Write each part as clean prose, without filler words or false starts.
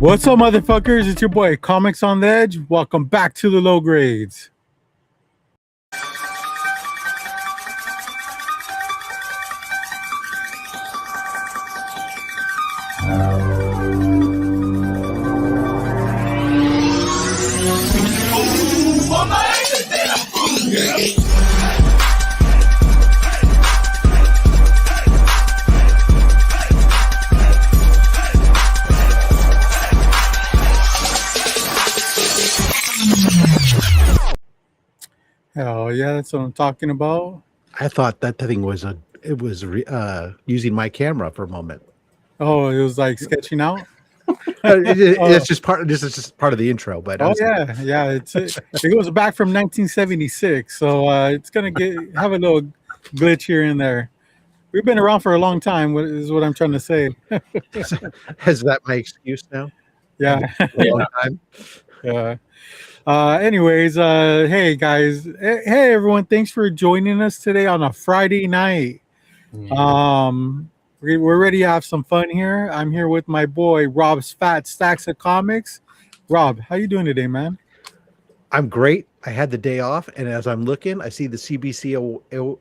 What's up, motherfuckers? It's your boy Comics on the Edge. Welcome back to the low grades. Hell yeah, that's what I'm talking about. I thought that thing was using my camera for a moment. Oh, it was like sketching out. It's just part of the intro. But yeah. It goes back from 1976, so it's gonna have a little glitch here and there. We've been around for a long time. Is what I'm trying to say. Is that my excuse now? Yeah. Long time. Yeah. Anyways, hey guys, hey everyone, thanks for joining us today on a Friday night. We're ready to have some fun here. I'm here with my boy Rob's Fat Stacks of Comics. Rob, how you doing today, man? I'm great. I had the day off, and as I'm looking, I see the CBC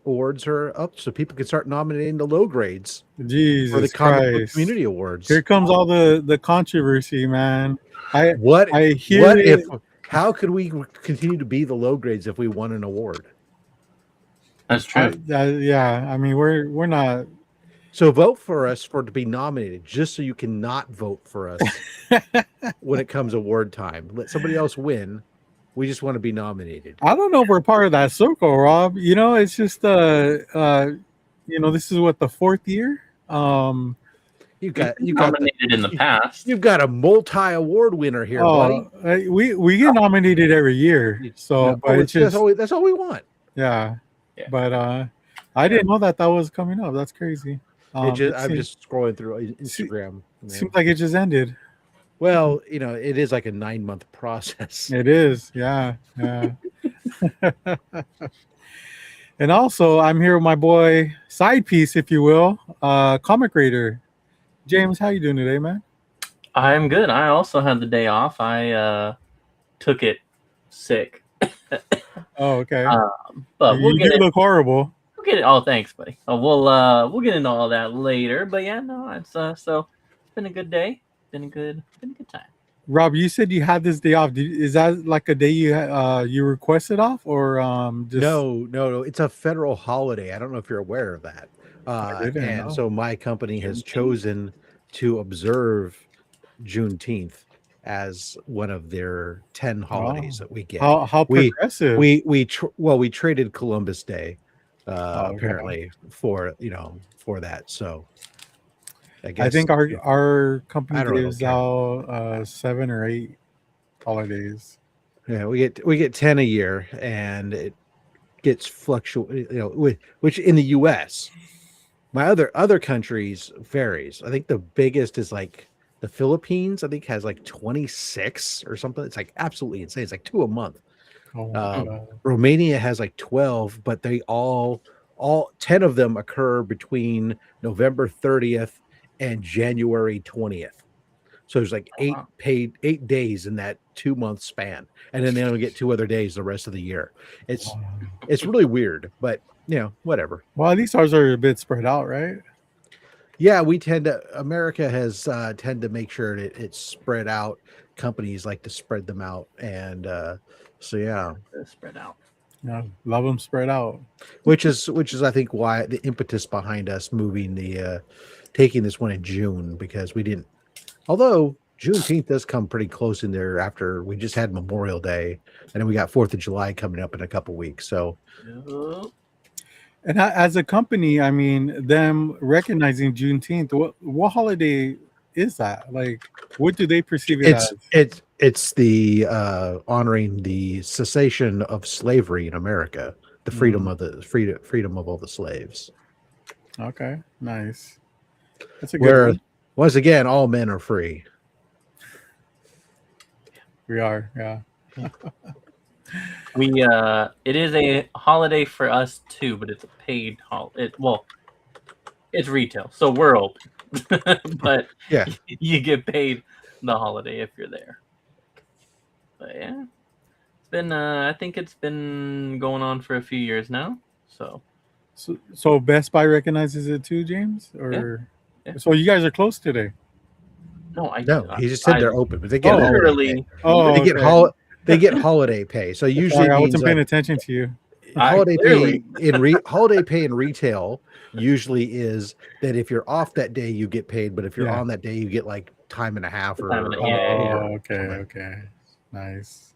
awards are up, so people can start nominating the low grades Jesus for the Comic Book Christ. Community Awards. Here comes all the controversy, man. How could we continue to be the low grades if we won an award? That's true. Yeah, I mean we're not. So vote for us to be nominated, just so you cannot vote for us when it comes award time. Let somebody else win. We just want to be nominated. I don't know if we're part of that circle, Rob. You know, it's just this is what, the fourth year. You got nominated in the past. You've got a multi-award winner here, buddy. We get nominated every year, so but it's just that's all we want. Yeah. But I didn't know that was coming up. That's crazy. I'm just scrolling through Instagram. Seems like it just ended. Well, it is like a 9-month process. It is, yeah. And also, I'm here with my boy, side piece, if you will, Comicraider. James, how you doing today, man? I'm good. I also had the day off. I took it sick. Oh, okay. But you do look horrible. We'll get it. Oh, thanks, buddy. We'll get into all that later. But yeah, no, it's so it's been a good day. Been a good time. Rob, you said you had this day off. Is that like a day you requested off, or just... No? It's a federal holiday. I don't know if you're aware of that. So my company has chosen to observe Juneteenth as one of their 10 holidays that we get. How progressive. We traded Columbus Day apparently for that. So I think our company gives out 7 or 8 holidays. Yeah, we get 10 a year, and it gets fluctuate. Which in the U.S., my other countries varies. I think the biggest is like the Philippines. I think has like 26 or something. It's like absolutely insane. It's like 2 a month. Romania has like 12, but they all 10 of them occur between November 30th and January 20th. So there's like 8 days in that 2-month span, and then they only get 2 other days the rest of the year. It's really weird, but whatever. Well, at least ours are a bit spread out, right? Yeah, America has tend to make sure that it's spread out. Companies like to spread them out, and spread out. Yeah, love them spread out. Which is I think why the impetus behind us moving taking this one in June, because we didn't. Although Juneteenth does come pretty close in there after we just had Memorial Day, and then we got 4th of July coming up in a couple weeks. So. And as a company, I mean, them recognizing Juneteenth, what holiday is that? Like, what do they perceive it as? It's the honoring the cessation of slavery in America, the freedom of all the slaves. Okay, nice. That's a good one. Once again, all men are free. We are, yeah. It is a holiday for us too, but it's a paid holiday. It's retail, so we're open. But yeah, you get paid the holiday if you're there. But yeah, it's been. I think it's been going on for a few years now. So Best Buy recognizes it too, James? Or Yeah. so you guys are close today? No, He just said they're open, but they get literally. they get holiday pay. So usually Sorry, I means wasn't paying attention to you. holiday pay in retail usually is that if you're off that day you get paid, but if you're on that day you get like time and a half or okay, nice.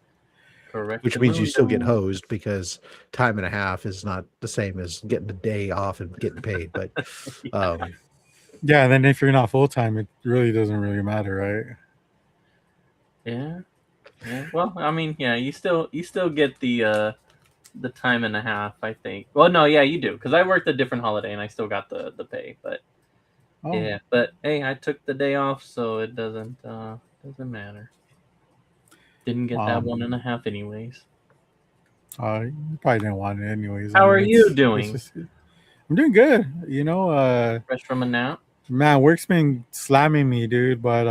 Correct. Which means you still get hosed because time and a half is not the same as getting a day off and getting paid. But yeah, and then if you're not full time, it really doesn't really matter, right? Yeah. Well, I mean, yeah, you still get the time and a half, I think. Well, no, yeah, you do, because I worked a different holiday and I still got the pay. But yeah, but hey, I took the day off, so it doesn't matter. Didn't get that 1.5 anyways. You probably didn't want it anyways. How are you doing? I'm doing good. You know, fresh from a nap. Man, work's been slamming me, dude. But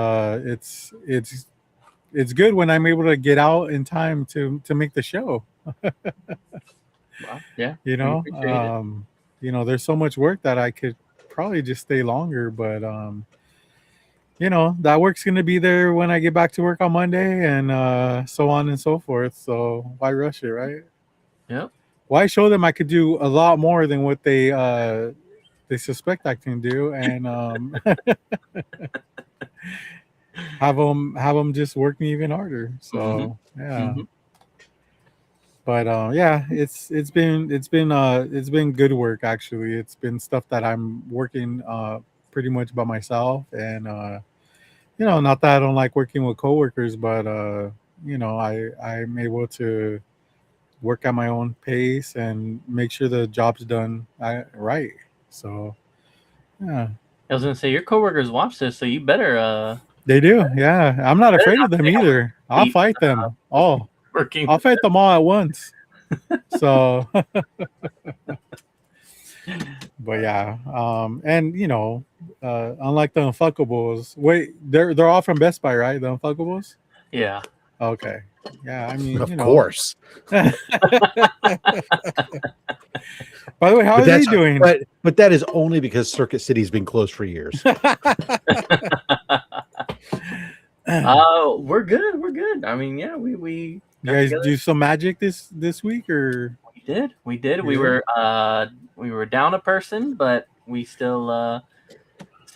it's good when I'm able to get out in time to make the show. Wow. Yeah. You know, there's so much work that I could probably just stay longer, but that work's gonna be there when I get back to work on Monday, and so on and so forth. So why rush it, right? Yep. Why show them I could do a lot more than what they suspect I can do, and have them just work me even harder. So yeah. But yeah, it's been good work actually. It's been stuff that I'm working pretty much by myself, and not that I don't like working with coworkers, but I'm able to work at my own pace and make sure the job's done right. So yeah. I was gonna say your coworkers watch this, so you better. They do, yeah. I'm not afraid of them either. I'll fight them all. I'll fight them all at once. So, but yeah, and unlike the Unfuckables, wait, they're all from Best Buy, right? The Unfuckables. Yeah. Okay. Yeah, I mean, of course. By the way, how are they doing? But that is only because Circuit City's been closed for years. We're good. We're good. I mean, yeah, we you guys do some magic this week, or we did. We were down a person, but we still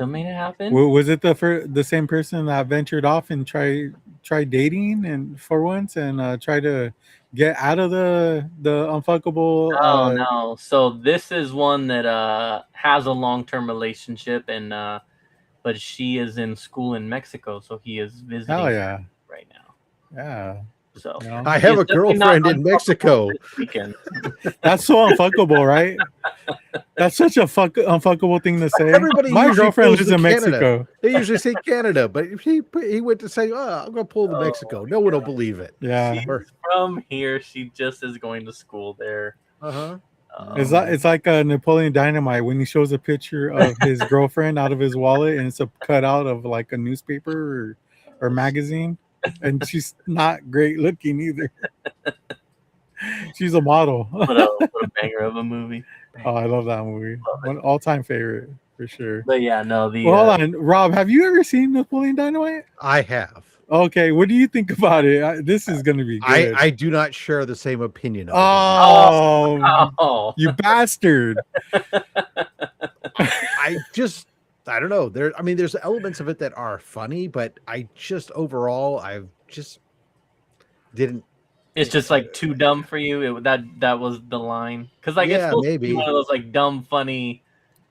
made it happen. Was it the same person that ventured off and tried dating and for once and try to get out of the unfuckable? No. So this is one that has a long-term relationship, and but she is in school in Mexico, so he is visiting right now. Yeah. So I have a girlfriend in Mexico. That's so unfuckable, right? That's such a unfuckable thing to say. My girlfriend lives in Mexico. They usually say Canada, but he went to say, "Oh, I'm going to pull to Mexico." No one will believe it. Yeah. She's from here. She just is going to school there. It's like Napoleon Dynamite when he shows a picture of his girlfriend out of his wallet, and it's a cutout of like a newspaper or magazine. And she's not great looking either. She's a model. What a banger of a movie. Oh, I love that movie. One all-time favorite for sure. But yeah, no. Hold on, Rob. Have you ever seen Napoleon Dynamite? I have. Okay, what do you think about it? This is going to be good. I do not share the same opinion. You bastard! I don't know. There's elements of it that are funny, but I just didn't. It's just like too dumb for you. That was the line, because like it's supposed to be one of those like dumb, funny.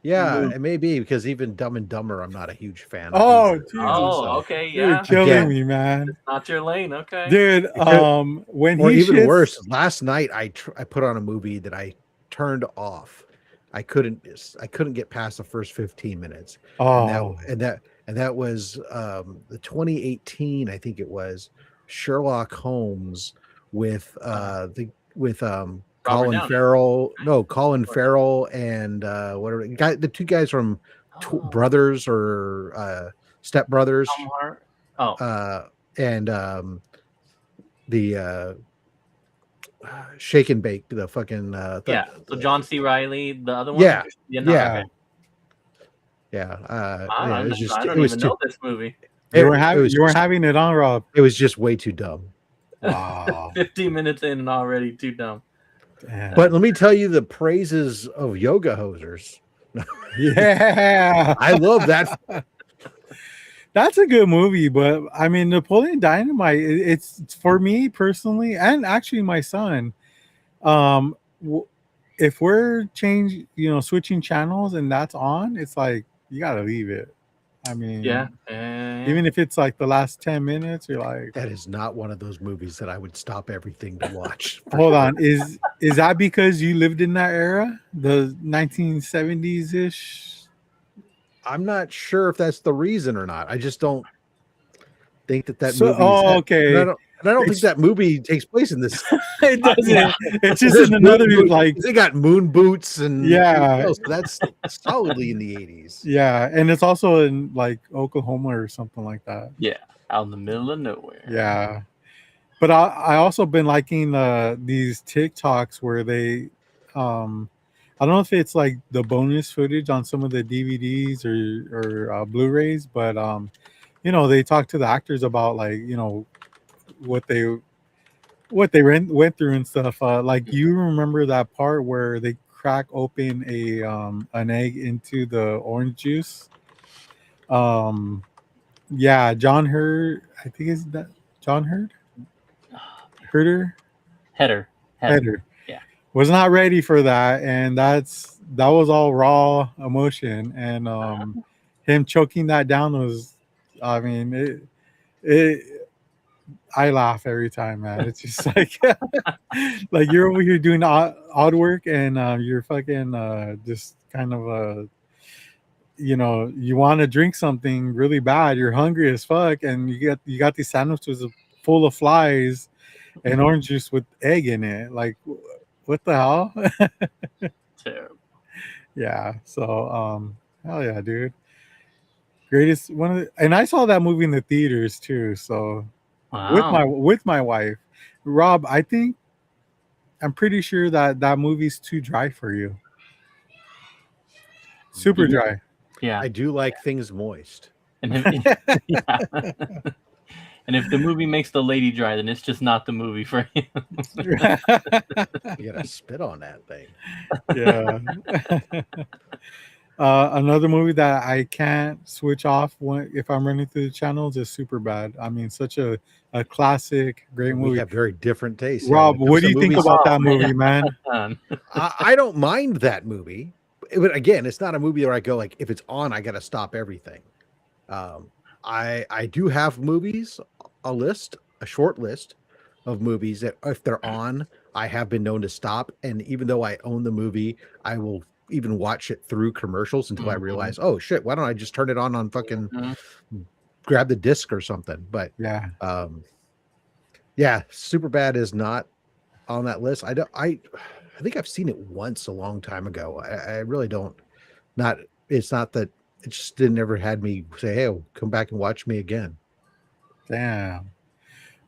Yeah, it may be because even Dumb and Dumber, I'm not a huge fan. Okay, yeah. You're killing me, man. It's not your lane, okay, dude. Even worse. Last night, I put on a movie that I turned off. I couldn't get past the first 15 minutes. And that was the 2018, I think it was, Sherlock Holmes with Colin Farrell. No, Colin Farrell and the two guys from Brothers or Step Brothers. and the shake and bake, the fucking So John C. Riley, the other one. Yeah. Okay. It was just I don't even know this movie. You weren't having it on, Rob. It was just way too dumb. Wow. 15 minutes in and already too dumb. Damn. But let me tell you the praises of yoga hosers. Yeah, I love that. That's a good movie, but I mean, Napoleon Dynamite. It's for me personally, and actually my son. If we're switching channels and that's on, it's like you gotta leave it. I mean, even if it's like the last 10 minutes, you're like, that is not one of those movies that I would stop everything to watch. Hold on, is that because you lived in that era, the 1970s ish? I'm not sure if that's the reason or not. I just don't think that So, movie. Okay. And I don't think that movie takes place in this. It doesn't. It's just in another like they got moon boots and so that's solidly in the 80s. Yeah, and it's also in like Oklahoma or something like that. Yeah, out in the middle of nowhere. Yeah, but I also been liking these TikToks where they, I don't know if it's like the bonus footage on some of the DVDs or Blu-rays, but they talk to the actors about like what they went through and stuff. Like you remember that part where they crack open an egg into the orange juice? Yeah, John Hurd, I think is that John Hurd? Header. Yeah. Was not ready for that, and that was all raw emotion, and him choking that down was, I mean, I laugh every time, man. It's just like like you're over here doing odd work, and you're fucking just kind of you want to drink something really bad. You're hungry as fuck, and you got these sandwiches full of flies and orange juice with egg in it. Like, what the hell? Terrible. Yeah. So, hell yeah, dude. Greatest one and I saw that movie in the theaters too. So, with my wife, Rob, I'm pretty sure that movie's too dry for you. Super dry. Yeah. I do like things moist. And if the movie makes the lady dry, then it's just not the movie for him. You gotta spit on that thing. Yeah. Another movie that I can't switch off if I'm running through the channels is Superbad. I mean, such a classic, great movie. We have very different tastes. Rob, what do you think about that movie, man? I don't mind that movie, but again, it's not a movie where I go like, if it's on, I gotta stop everything. I do have movies, a short list of movies that if they're on, I have been known to stop. And even though I own the movie, I will even watch it through commercials until I realize, oh shit, why don't I just turn it on fucking grab the disc or something? But yeah, Superbad is not on that list. I think I've seen it once a long time ago. I really don't. It's not that it just didn't ever had me say, hey, come back and watch me again. Damn.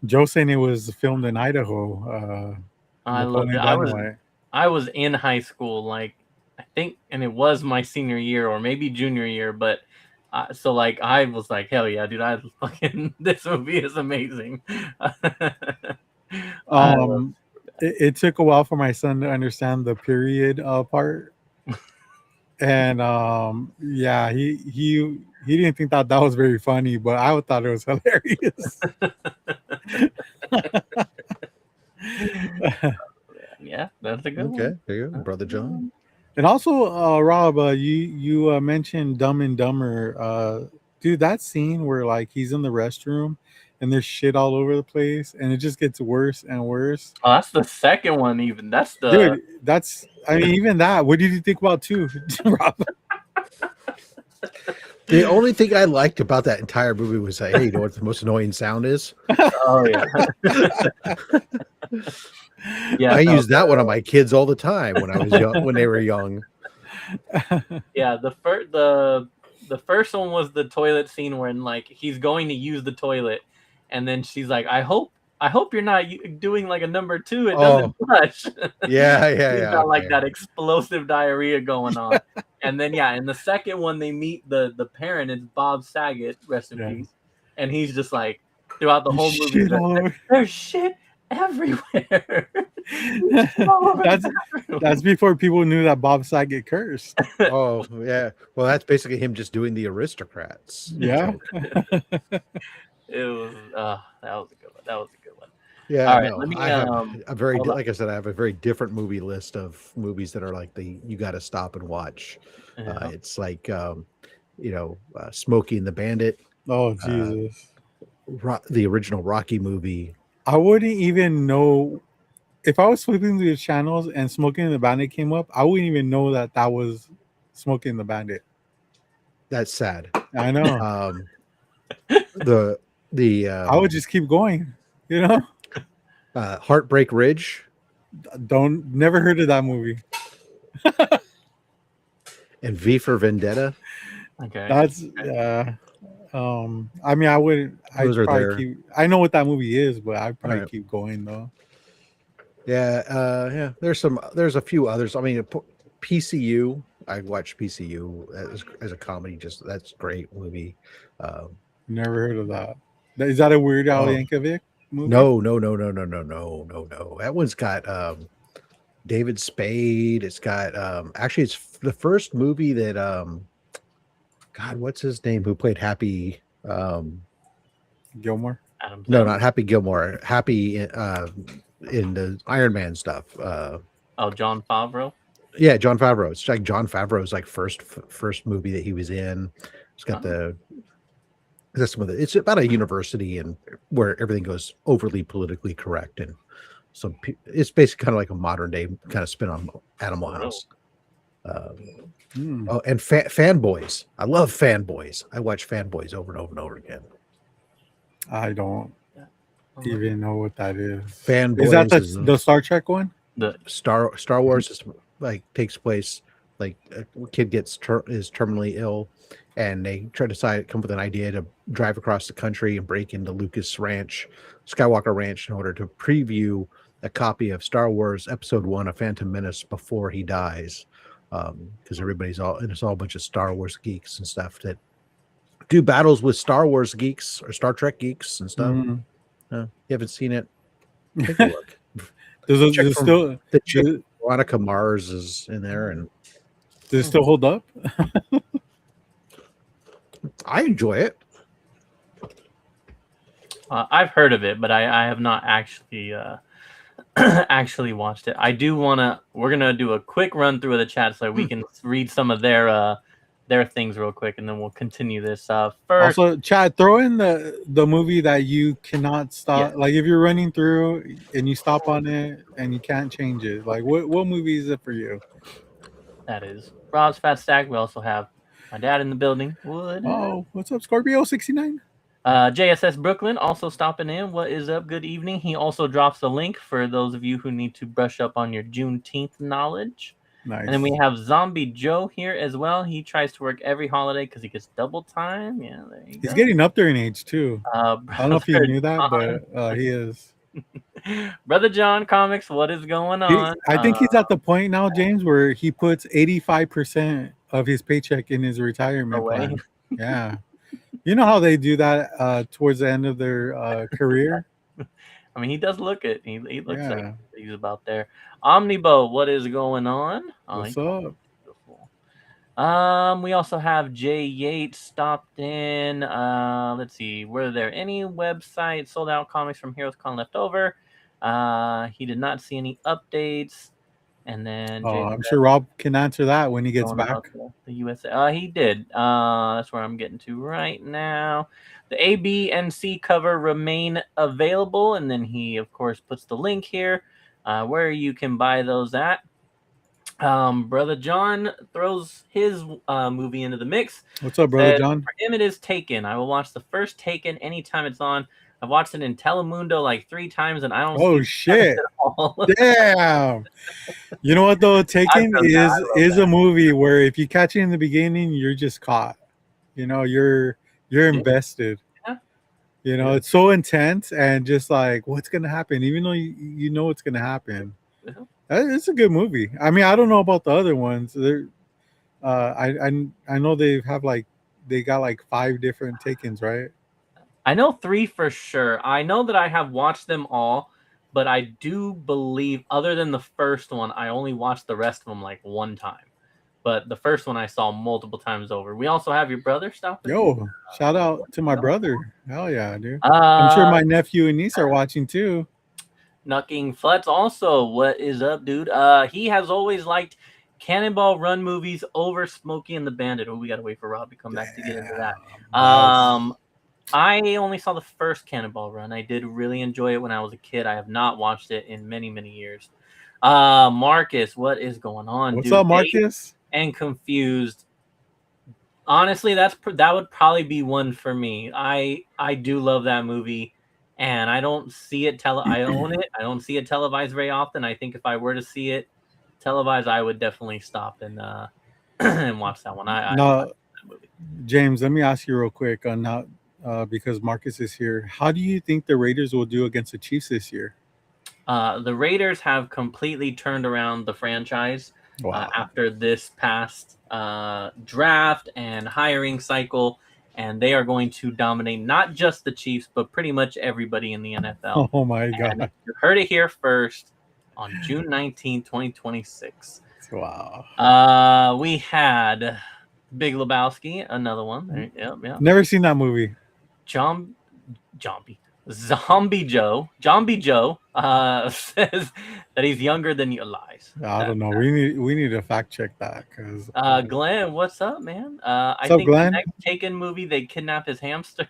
Joe saying it was filmed in Idaho. I love it. I was in high school, like I think, and it was my senior year or maybe junior year, but so like I was like, hell yeah, dude! This movie is amazing. It took a while for my son to understand the period part, and yeah, he didn't think that was very funny, but I thought it was hilarious. Yeah, that's a good one. Okay, there you go, Brother John. And also, Rob, you mentioned Dumb and Dumber. Dude, that scene where like he's in the restroom and there's shit all over the place, and it just gets worse and worse. Oh, that's the second one. Even that's the dude. I mean, even that. What did you think about too, Rob? The only thing I liked about that entire movie was that, hey, you know what the most annoying sound is? Oh yeah. Yeah, I used that one on my kids all the time when I was young, when they were young. Yeah, the The first one was the toilet scene when like he's going to use the toilet, and then she's like, I hope you're not doing like a number 2. It doesn't flush. Yeah, He's got like okay. that explosive diarrhea going on. And then in the second one they meet the parent. It's Bob Saget, rest in peace. And he's just like throughout the whole movie, Shit all over. there's shit everywhere. That's before people knew that Bob Saget cursed. Oh yeah. Well, that's basically him just doing the Aristocrats. Yeah. It was that was a good one. That was a good one. Yeah. All right, No, let me, I have a very hold on. like I said, I have a very different movie list of movies that are like you got to stop and watch. Yeah. It's like Smokey and the Bandit, Oh Jesus. the original Rocky movie. I wouldn't even know if I was flipping through the channels and Smoking the Bandit came up. I wouldn't even know that was Smoking the Bandit. That's sad. I know. I would just keep going. You know. Heartbreak Ridge. Never heard of that movie. And V for Vendetta. Okay. That's I mean, I wouldn't. I know what that movie is, but I'd probably keep going though. Yeah, There's a few others. I mean, PCU. I watched PCU as a comedy. That's a great movie. Never heard of that. Is that a Weird Al Yankovic movie? No. That one's got David Spade. It's got actually it's the first movie that God, what's his name? Who played Happy Gilmore? No, not Happy Gilmore. Happy in the Iron Man stuff. Jon Favreau. Yeah, Jon Favreau. It's like Jon Favreau's like first movie that he was in. It's got it's about a university and where everything goes overly politically correct, and so it's basically kind of like a modern day kind of spin on Animal House. Oh, and Fanboys. I love Fanboys. I watch Fanboys over and over and over again. I don't even know what that is. Fanboys is that the Star Trek one? The Star Wars is like takes place like a kid is terminally ill, and they try to come with an idea to drive across the country and break into Skywalker Ranch, in order to preview a copy of Star Wars Episode 1, A Phantom Menace, before he dies. Because it's all a bunch of Star Wars geeks and stuff that do battles with Star Wars geeks or Star Trek geeks and stuff. You haven't seen it? Take a look. There's still the chick Veronica Mars is in there, and does it still hold up? I enjoy it. I've heard of it, but I have not actually actually watched it. I do we're gonna do a quick run through of the chat so we can read some of their things real quick, and then we'll continue this. First, also, Chad, throw in the movie that you cannot stop. Yeah. Like if you're running through and you stop on it and you can't change it. Like what movie is it for you? That is Rob's Fat Stack. We also have my dad in the building. Oh, what's up, Scorpio 69? JSS Brooklyn also stopping in. What is up? Good evening. He also drops a link for those of you who need to brush up on your Juneteenth knowledge. Nice. And then we have Zombie Joe here as well. He tries to work every holiday because he gets double time. Yeah, there you go. He's getting up there in age too. I don't know if you knew that, but he is. Brother John Comics, what is going on? I think he's at the point now, James, where he puts 85% of his paycheck in his retirement plan. Yeah. You know how they do that towards the end of their career? I mean, he does look it. He looks like he's about there. Omnibo, what is going on? What's up? We also have Jay Yates stopped in. Let's see. Were there any websites sold out comics from Heroes Con left over? He did not see any updates. And then I'm sure Rob can answer that when he gets back. The USA. He did. That's where I'm getting to right now. The A, B, and C cover remain available, and then he, of course, puts the link here where you can buy those at. Brother John throws his movie into the mix. What's up, Brother John? For him, it is Taken. I will watch the first Taken anytime it's on. I've watched it in Telemundo like 3 times, and I don't. Oh shit! Damn. You know what though? Taken is a movie where if you catch it in the beginning, you're just caught. You know, you're invested. Yeah. You know, it's so intense and just like what's gonna happen, even though you know what's gonna happen. Yeah. It's a good movie. I mean, I don't know about the other ones. They're I know they got like 5 different Takens, right? I know 3 for sure. I know that I have watched them all, but I do believe, other than the first one, I only watched the rest of them like one time. But the first one I saw multiple times over. We also have your brother stopping. Yo, shout out to my brother. Hell yeah, dude. I'm sure my nephew and niece are watching too. Knucking Futz also, what is up, dude? He has always liked Cannonball Run movies over Smokey and the Bandit. Oh, we gotta wait for Rob to come back to get into that. I only saw the first Cannonball Run. I did really enjoy it when I was a kid. I have not watched it in many, many years. Marcus, what is going on? What's up, Marcus? And Confused. Honestly, that would probably be one for me. I do love that movie, and I don't see it I own it. I don't see it televised very often. I think if I were to see it televised, I would definitely stop and and watch that one. I like that movie. James, let me ask you real quick on now, because Marcus is here. How do you think the Raiders will do against the Chiefs this year? The Raiders have completely turned around the franchise. Wow. After this past draft and hiring cycle, and they are going to dominate not just the Chiefs, but pretty much everybody in the NFL. Oh my God. You heard it here first on June 19, 2026. Wow. We had Big Lebowski, another one. Yep. Never seen that movie. Zombie Joe says that he's younger than you. Lies. I don't know. We need to fact check that because. Glenn, what's up, man? I up, think Glenn? the next Taken movie, they kidnap his hamster.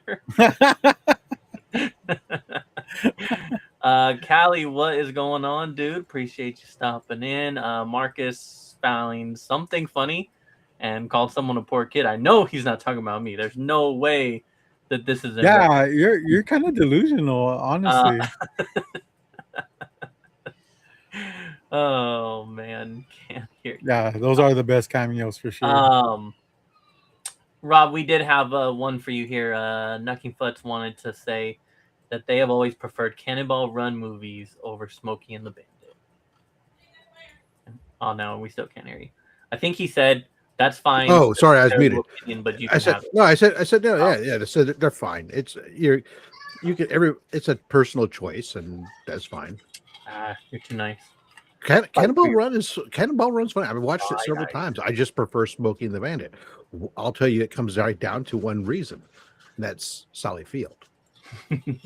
Callie, what is going on, dude? Appreciate you stopping in. Marcus found something funny and called someone a poor kid. I know he's not talking about me. There's no way that this is. Yeah, you're kind of delusional, honestly. Oh man, can't hear. Yeah, those are the best cameos for sure. Rob, we did have one for you here. Knucking Futz wanted to say that they have always preferred Cannonball Run movies over Smokey and the Bandit. Oh no, we still can't hear you. I think he said that's fine. Oh, sorry, I was muted. Opinion, but you I said no. I said no. Yeah. They said they're fine. It's it's a personal choice, and that's fine. You're too nice. Cannonball Run's funny. I've watched it several times. I just prefer Smokey and the Bandit. I'll tell you, it comes right down to one reason, and that's Sally Field. We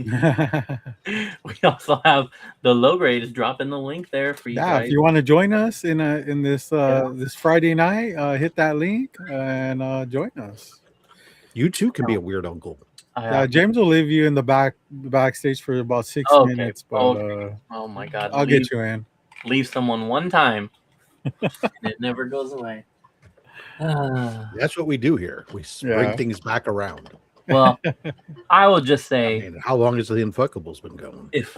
also have the low grade is dropping the link there for you. Yeah, guys. if you want to join us in this this Friday night, hit that link and join us. You too can be a weird uncle. Yeah, James will leave you in the backstage for about 6 minutes, but oh my God, I'll get you in. Leave someone one time, and it never goes away. That's what we do here. We bring things back around. Well, I will just say, how long has the Unfuckables been going? If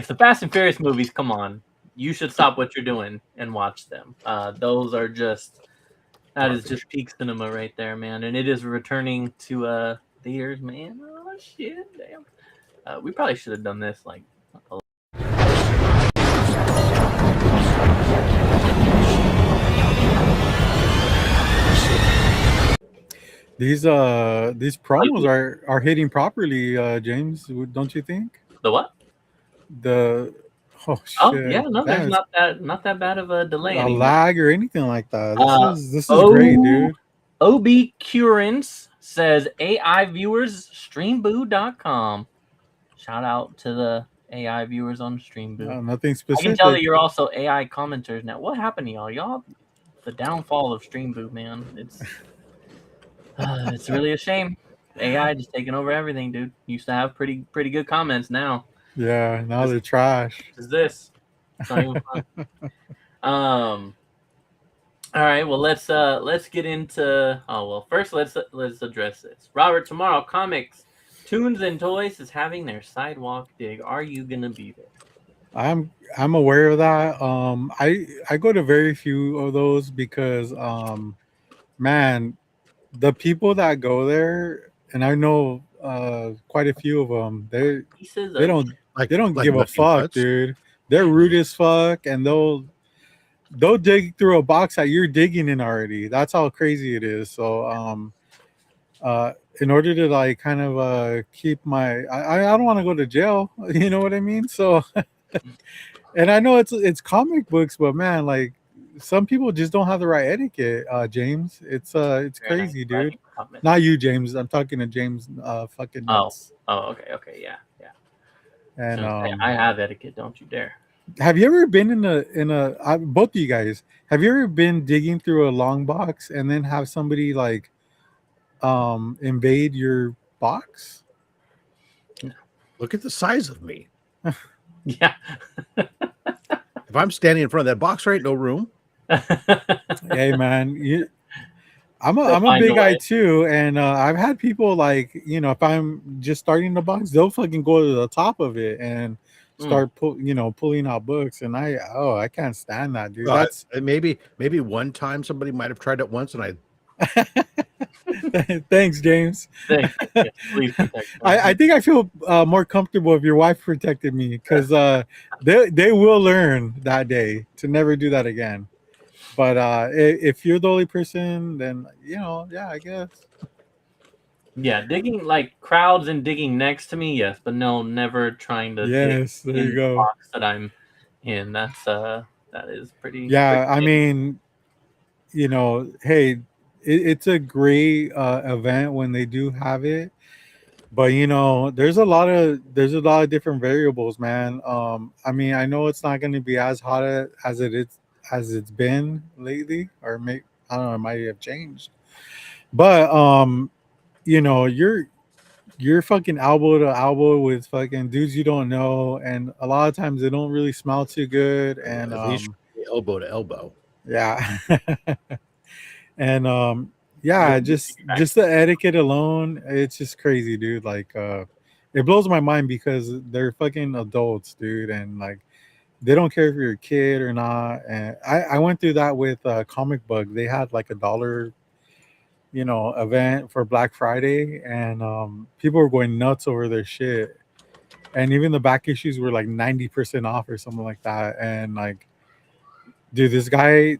the Fast and Furious movies come on, you should stop what you're doing and watch them. Those are that is just peak cinema right there, man. And it is returning to theaters, man. Oh shit, damn. We probably should have done this like. These promos are hitting properly, James. Don't you think? The what? Oh shit! Yeah, no, there's not that bad of a delay. A lag or anything like that. This is great, dude. OB Currents says AI viewers streamboo.com. Shout out to the AI viewers on Streamboo. Nothing specific. I can tell that you're also AI commenters now. What happened to y'all? Y'all, the downfall of Streamboo, man. It's really a shame. AI just taking over everything, dude. Used to have pretty good comments now. Yeah, now they're trash. What is this? It's not even fun. All right, well let's get into first let's address this. Robert, tomorrow Comics, Tunes and Toys is having their sidewalk dig. Are you gonna be there? I'm aware of that. I go to very few of those because man, the people that go there, and I know quite a few of them. Pieces They of don't Like they don't give a nothing fuck, but. dude. They're rude as fuck, and they'll dig through a box that you're digging in already. That's how crazy it is. So uh in order to like kind of keep my I don't want to go to jail, you know what I mean? So and I know it's comic books, but man, like some people just don't have the right etiquette, James. It's right, crazy, dude. right comment. Not you, James. I'm talking to James fucking Oh, nuts. okay, yeah, yeah. And So I have etiquette. Don't you dare. have you ever been in a both of you guys, have you ever been digging through a long box and then have somebody like invade your box? Look at the size of me. Yeah. If I'm standing in front of that box, there ain't no room. Hey man, I'm They'll a find a big guy way. too, and I've had people like, if I'm just starting the box, they'll fucking go to the top of it and Mm. start pulling out books, and I can't stand that, dude. Uh, That's maybe one time somebody might have tried it once, and I thanks, James. Thank you. Yes, please protect I them. think I feel more comfortable if your wife protected me, because they will learn that day to never do that again. But if you're the only person, then yeah, I guess. Yeah, digging like crowds and digging next to me, yes, but no, never trying to dig Yes, there in you the go. box that I'm in. That is pretty Yeah, I big. mean, hey, it's a great event when they do have it, but there's a lot of different variables, man. I mean, I know it's not going to be as hot as it's been lately, or I don't know, it might have changed, but you're fucking elbow to elbow with fucking dudes you don't know, and a lot of times they don't really smell too good, and at least elbow to elbow. yeah. And yeah, You'll just be back. just the etiquette alone, it's just crazy, dude. Like it blows my mind because they're fucking adults, dude, and like they don't care if you're a kid or not. And I went through that with Comic Bug. They had like $1 event for Black Friday, and people were going nuts over their shit. And even the back issues were like 90% off or something like that. And like, dude, this guy,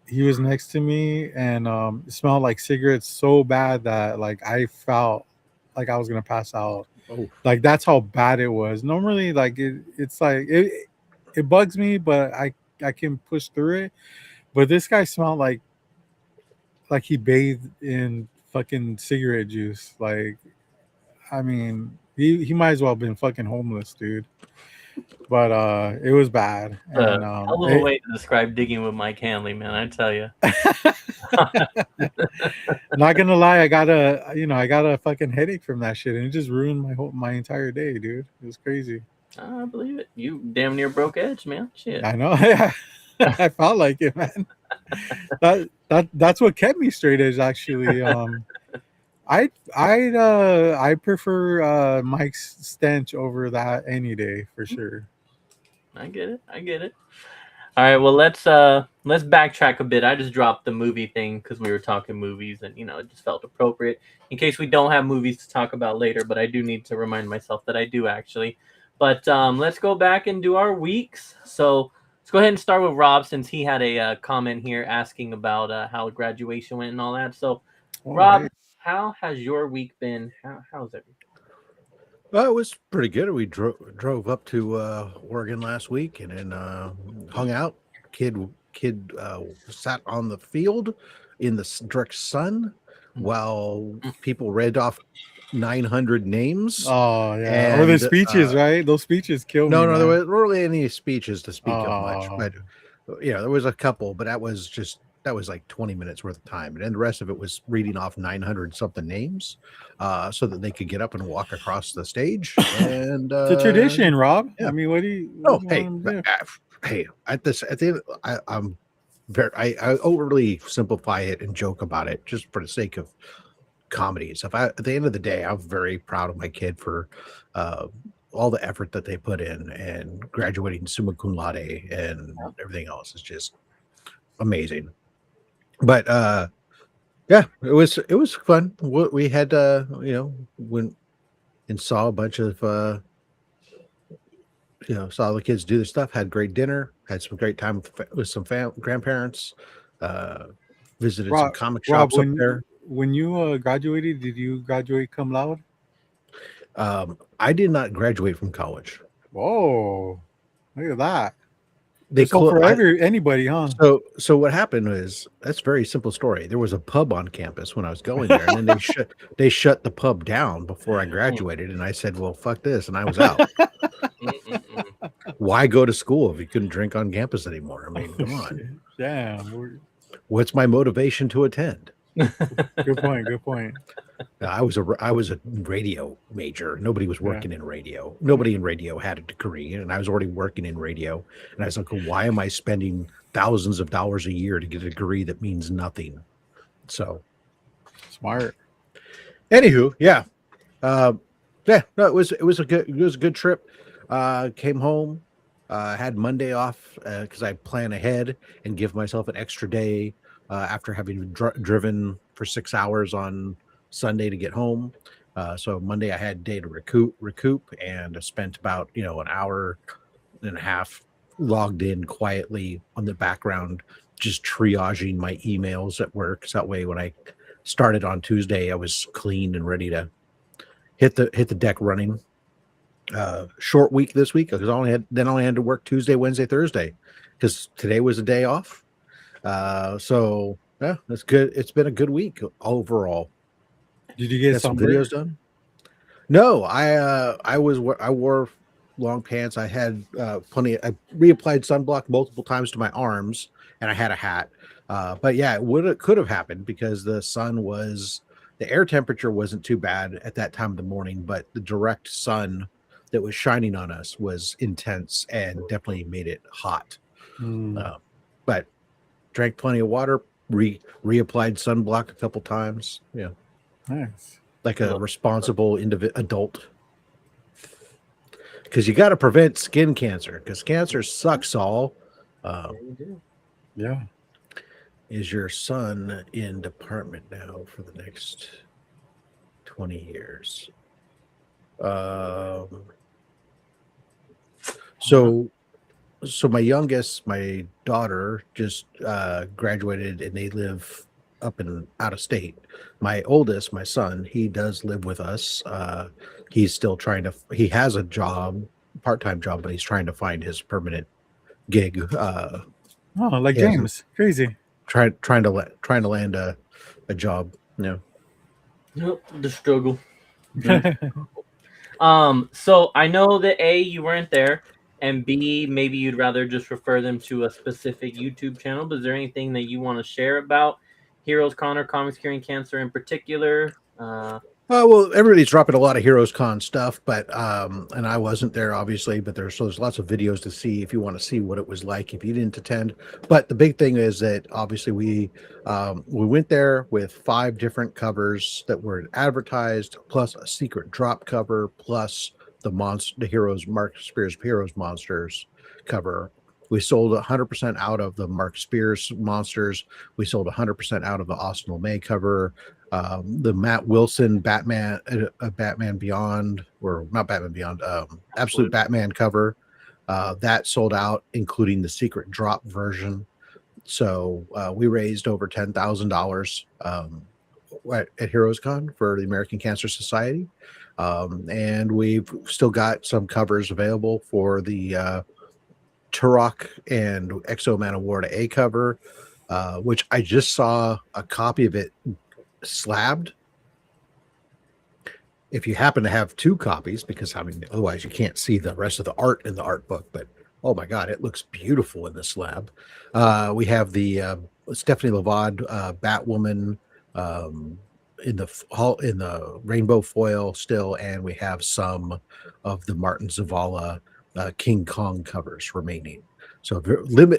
he was next to me, and it smelled like cigarettes so bad that like I felt like I was gonna pass out. Oh, Like that's how bad it was. Normally, like it's like it bugs me, but I can push through it. But this guy smelled like he bathed in fucking cigarette juice. Like, I mean, he might as well have been fucking homeless, dude. But it was bad, A and hell of a way to describe digging with Mike Hanley, man. I tell you. not gonna lie, I got a fucking headache from that shit, and it just ruined my entire day, dude. It was crazy. I believe it. You damn near broke edge, man. Shit. I know. I felt like it, man. That's what kept me straight edge, actually. I prefer Mike's stench over that any day for sure. I get it. I get it. All right, well let's backtrack a bit. I just dropped the movie thing because we were talking movies, and it just felt appropriate in case we don't have movies to talk about later. But I do need to remind myself that I do actually. But let's go back and do our weeks. So let's go ahead and start with Rob since he had a comment here asking about how graduation went and all that. So All Rob, right. how has your week been? How's everything? well, it was pretty good. We drove up to Oregon last week, and then hung out. Kid sat on the field in the direct sun while people read off 900 names. Oh yeah, or the And speeches, right? Those speeches kill me, no, there man. weren't really any speeches to speak of much, Oh, but there was a couple, but that was like 20 minutes worth of time, and then the rest of it was reading off 900 something names, so that they could get up and walk across the stage. And it's a tradition, Rob. yeah. I mean, what do you Oh, want hey, them to do? hey! At the end, I'm very I overly simplify it and joke about it just for the sake of comedy and stuff. At the end of the day, I'm very proud of my kid for all the effort that they put in, and graduating summa cum laude and everything else is just amazing. But Yeah, it was fun. We had went and saw a bunch of saw the kids do their stuff, had great dinner, had some great time with some grandparents, uh, visited some Rob, comic Rob, shops up there. when you graduated, did you graduate cum laude? I did not graduate from college. Whoa, look at that. They So for anybody, huh? So what happened was that's a very simple story. There was a pub on campus when I was going there, and then they shut the pub down before I graduated, and I said, "Well, fuck this," and I was out. Why go to school if you couldn't drink on campus anymore? I mean, come on. Damn. What's my motivation to attend? Good point. Good point. I was a radio major. Nobody was working in radio. Nobody in radio had a degree, and I was already working in radio. And I was like, why am I spending thousands of dollars a year to get a degree that means nothing? So smart. Anywho, yeah, no, it was a good trip. Came home, had Monday off because I plan ahead and give myself an extra day after having driven for 6 hours on Sunday to get home. So Monday I had a day to recoup, and I spent about an hour and a half logged in quietly on the background, just triaging my emails at work. So that way, when I started on Tuesday, I was clean and ready to hit the deck running. Short week this week because I only had to work Tuesday, Wednesday, Thursday because today was a day off. So yeah, that's good. It's been a good week overall. Did you get some videos done? No, I wore long pants. I had plenty. I reapplied sunblock multiple times to my arms, and I had a hat. But yeah, it could have happened because the air temperature wasn't too bad at that time of the morning, but the direct sun that was shining on us was intense and definitely made it hot. But drank plenty of water, reapplied sunblock a couple times. Yeah. Nice. Like a responsible adult. Because you got to prevent skin cancer because cancer sucks all. Yeah. Is your son in department now for the next 20 years? So my youngest, my daughter, just graduated, and they live up and out of state. My oldest, my son, he does live with us. He's still he has a job, part-time job, but he's trying to find his permanent gig. Like James, crazy. Trying to land a job. No. Yep, the struggle. So I know that A, you weren't there, and B, maybe you'd rather just refer them to a specific YouTube channel. But is there anything that you want to share about Heroes Con or Comics Curing Cancer in particular? Well, everybody's dropping a lot of Heroes Con stuff, but and I wasn't there obviously, but there's lots of videos to see if you want to see what it was like if you didn't attend. But the big thing is that obviously we went there with 5 different covers that were advertised, plus a secret drop cover, plus the Heroes Mark Spears Heroes Monsters cover. We sold 100% out of the Mark Spears Monsters. We sold 100% out of the Austin LeMay cover. The Matt Wilson Batman Beyond, or not Batman Beyond, Absolute Batman cover, that sold out, including the secret drop version. So we raised over $10,000 at Heroes Con for the American Cancer Society. And we've still got some covers available for the Turok and Exo Man of War to A cover, which I just saw a copy of it slabbed. If you happen to have 2 copies, because I mean, otherwise you can't see the rest of the art in the art book, but oh my God, it looks beautiful in the slab. We have the Stephanie Lavad Batwoman in the rainbow foil still, and we have some of the Martin Zavala King Kong covers remaining. So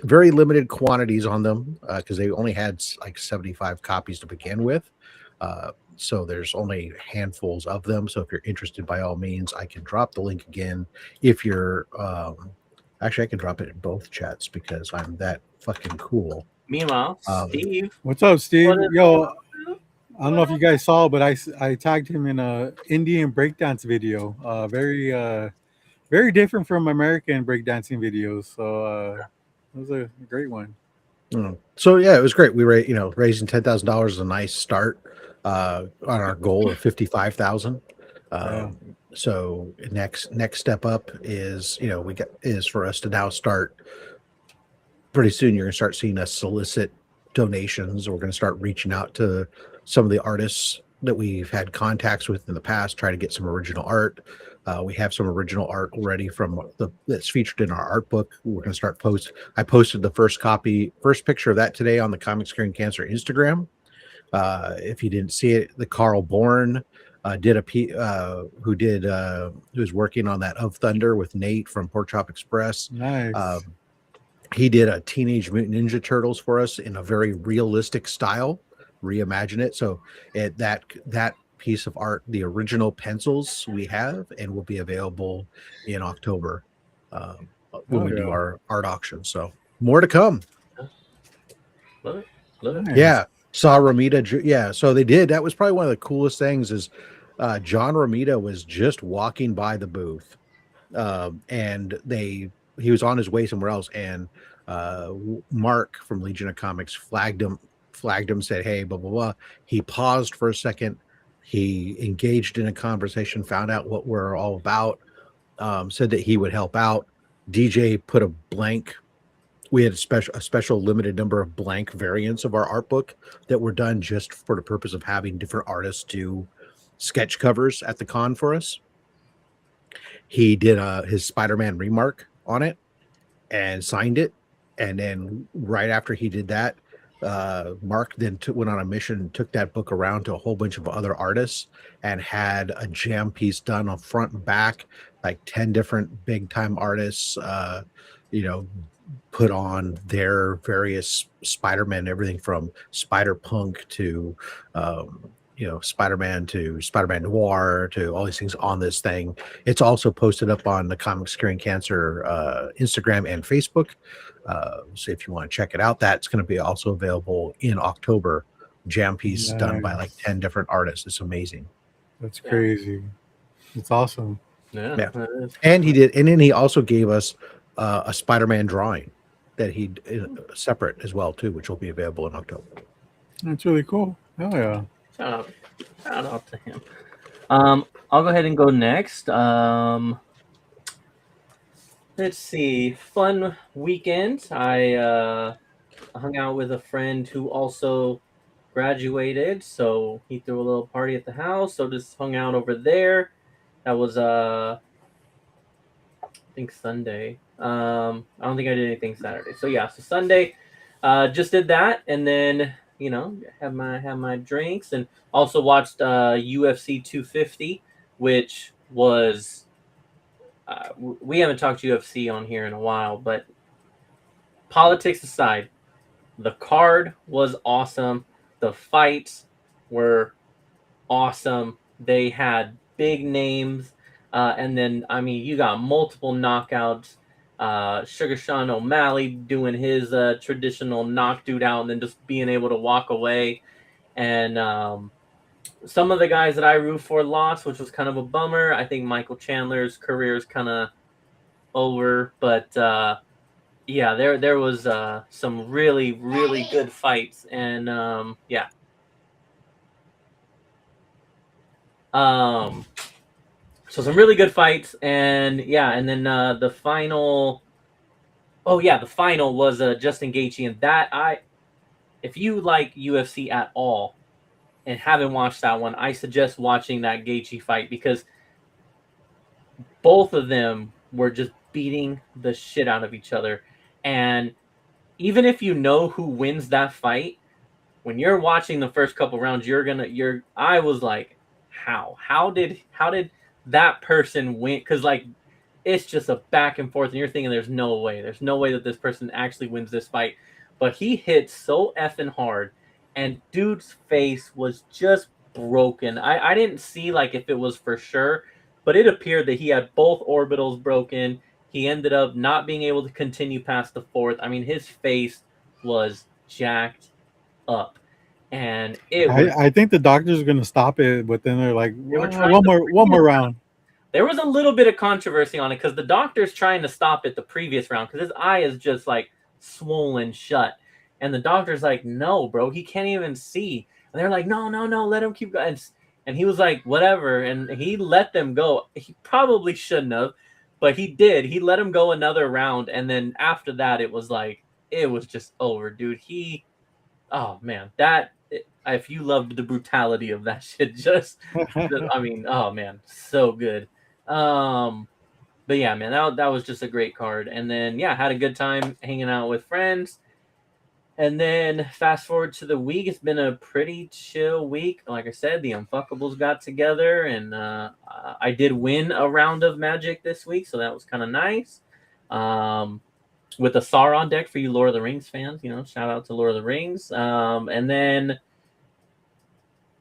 very limited quantities on them because they only had like 75 copies to begin with. So there's only handfuls of them. So if you're interested, by all means, I can drop the link again. If you're actually, I can drop it in both chats because I'm that fucking cool. Meanwhile, Steve. What's up, Steve? Yo, I don't know if you guys saw, but I tagged him in a Indian breakdance video. Very different from American breakdancing videos. So it was a great one. So yeah, it was great. We raising $10,000 is a nice start on our goal of 55,000. Yeah. So next step up is is for us to now start. Pretty soon, you're going to start seeing us solicit donations. We're going to start reaching out to some of the artists that we've had contacts with in the past, try to get some original art. We have some original art already that's featured in our art book. We're going to start I posted the first picture of that today on the Comics Curing Cancer Instagram. If you didn't see it, the Carl Bourne who was working on that Of Thunder with Nate from Pork Chop Express. Nice. He did a Teenage Mutant Ninja Turtles for us in a very realistic style, reimagine it. So that piece of art, the original pencils we have, and will be available in October when we do our art auction. So more to come. Love it. Love it. Nice. Yeah. Saw Ramita. Yeah. So they did. That was probably one of the coolest things is John Ramita was just walking by the booth and he was on his way somewhere else, and Mark from Legion of Comics flagged him, said, "Hey, blah, blah, blah." He paused for a second. He engaged in a conversation, found out what we're all about, said that he would help out. DJ put a blank. We had a special limited number of blank variants of our art book that were done just for the purpose of having different artists do sketch covers at the con for us. He did his Spider-Man remark on it and signed it. And then right after he did that, Mark then went on a mission and took that book around to a whole bunch of other artists and had a jam piece done on front and back, like 10 different big time artists, put on their various Spider-Man, everything from Spider-Punk to Spider-Man to Spider-Man Noir to all these things on this thing. It's also posted up on the Comics Curing Cancer Instagram and Facebook. So if you want to check it out, that's going to be also available in October. Jam piece done by like 10 different artists. It's amazing. That's crazy. It's awesome. Yeah. And then he also gave us a Spider-Man drawing that he separate as well too, which will be available in October. That's really cool. Oh yeah. Shout out to him. I'll go ahead and go next. Let's see. Fun weekend. I hung out with a friend who also graduated, so he threw a little party at the house. So just hung out over there. That was I think Sunday. I don't think I did anything Saturday. So yeah, so Sunday, just did that, and then have my drinks, and also watched UFC 250, which was we haven't talked UFC on here in a while, but politics aside, the card was awesome. The fights were awesome. They had big names, and then you got multiple knockouts. Sugar Sean O'Malley doing his traditional knock dude out and then just being able to walk away. And some of the guys that I root for lost, which was kind of a bummer. I think Michael Chandler's career is kind of over. But yeah, there was some really, really good fights. And yeah. So some really good fights, and then the final. Oh yeah, the final was Justin Gaethje, and if you like UFC at all and haven't watched that one, I suggest watching that Gaethje fight because both of them were just beating the shit out of each other, and even if you know who wins that fight, when you're watching the first couple rounds, I was like, how did that person win? Because it's just a back and forth, and you're thinking there's no way that this person actually wins this fight. But he hit so effing hard, and dude's face was just broken. I didn't see if it was for sure, but it appeared that he had both orbitals broken. He ended up not being able to continue past the fourth. His face was jacked up. and it was. I think the doctors are gonna stop it, but then they're like, They were "Well, trying one more round." There was a little bit of controversy on it because the doctor's trying to stop it the previous round because his eye is just like swollen shut. And the doctor's like, no, bro, he can't even see. And they're like, no, let him keep going. And he was like, whatever. And he let them go. He probably shouldn't have, but he did. He let him go another round. And then after that, it was just over, dude. Oh, man, if you loved the brutality of that shit, I mean, oh, man, so good. But yeah, man, that was just a great card. And then yeah, had a good time hanging out with friends. And then fast forward to the week, it's been a pretty chill week. Like I said, the Unfuckables got together, and I did win a round of Magic this week, so that was kind of nice. With a Sauron deck for you Lord of the Rings fans, shout out to Lord of the Rings. And then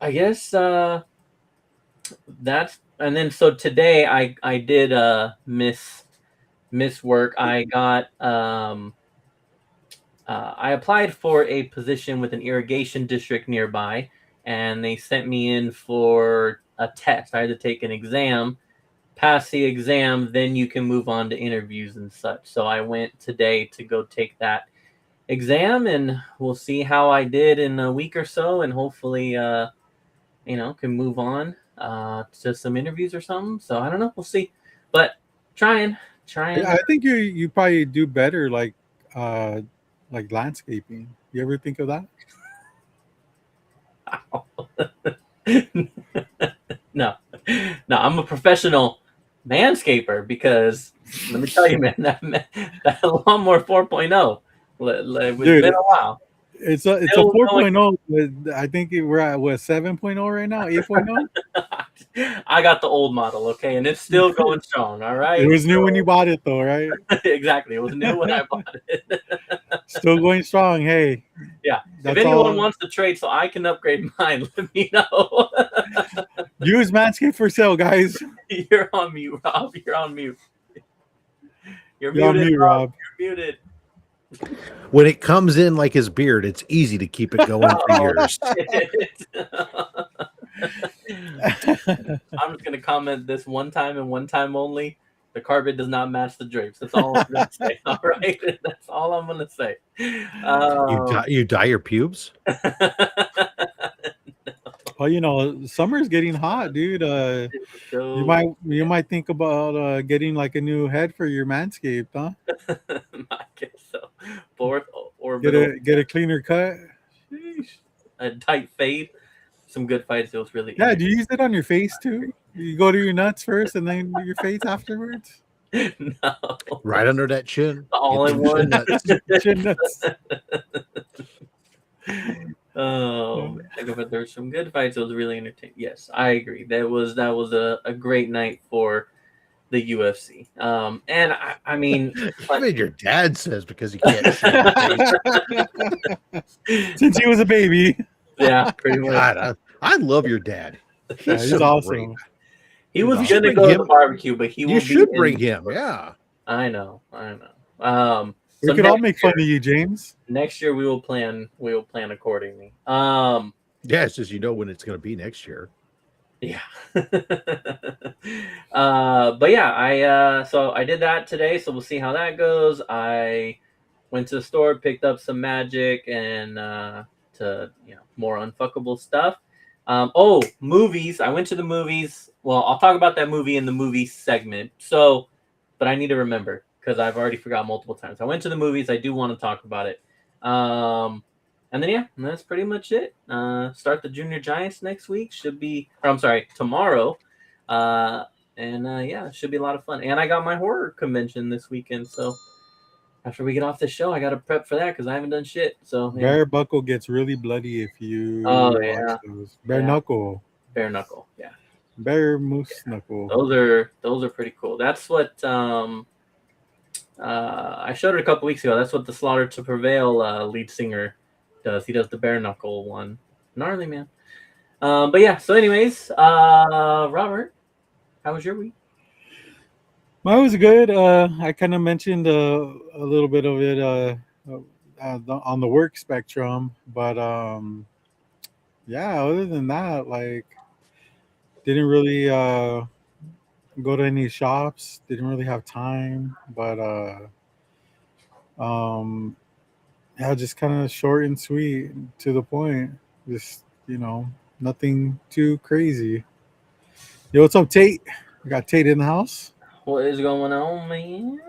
I guess so today I did miss work. I got I applied for a position with an irrigation district nearby, and they sent me in for a test. I had to take an exam, pass the exam, then you can move on to interviews and such. So I went today to go take that exam, and we'll see how I did in a week or so, and hopefully can move on to some interviews or something. So I don't know, we'll see, but trying. I think you probably do better like landscaping. You ever think of that? No, I'm a professional manscaper because let me tell you, man, that lawnmower 4.0, it's been a while. It's a 4.0, but I think we're at 7.0 right now, 8.0. I got the old model, okay, and it's still going strong. All right, it was new when you bought it, though, right? Exactly, it was new when I bought it. Still going strong. Hey, yeah. If anyone wants to trade so I can upgrade mine, let me know. Use Manscaped for sale, guys. You're on mute, Rob. You're on mute. You're muted, on mute, Rob. You're muted. When it comes in like his beard, it's easy to keep it going for years. I'm just going to comment this one time and one time only. The carpet does not match the drapes. That's all I'm going to say. All right? That's all I'm going to say. You dye your pubes? Well, summer's getting hot, dude. You might think about getting like a new head for your Manscaped, huh? I guess so. Fourth or get a cleaner cut. Sheesh. A tight fade. Some good fights. It was really do you use it on your face too? You go to your nuts first and then your face afterwards? No. Right under that chin. All in one. Chin nuts. Oh, but there's some good fights. It was really entertaining. Yes, I agree. That was a great night for the UFC. And I mean, I mean, your dad says because he can't. Since he was a baby. Yeah, pretty much. God, I love your dad. He's awesome. He was gonna go to the barbecue, but you should bring him. Yeah, I know. We could all make fun of you, James. Next year we will plan accordingly. it's just when it's going to be next year. Yeah. But yeah, so I did that today, so we'll see how that goes. I went to the store, picked up some Magic and more unfuckable stuff. Movies. I went to the movies. Well, I'll talk about that movie in the movie segment. But I need to remember because I've already forgot multiple times. I went to the movies. I do want to talk about it. And then that's pretty much it. Start the Junior Giants next week. Tomorrow. It should be a lot of fun. And I got my horror convention this weekend. So after we get off this show, I got to prep for that because I haven't done shit. So Bare buckle gets really bloody if you. Oh yeah. Bare knuckle. Bare knuckle. Yeah. Bare moose knuckle. Those are pretty cool. That's what I showed it a couple weeks ago. That's what the Slaughter to Prevail lead singer does. He does the bare knuckle one. Gnarly, man. But yeah. So, anyways, Robert, how was your week? Mine was good. I kind of mentioned a little bit of it on the work spectrum, but yeah, other than that, like didn't really go to any shops. Didn't really have time, but um, yeah, just kind of short and sweet to the point. Just nothing too crazy. Yo, what's up, Tate? We got Tate in the house. What is going on, man?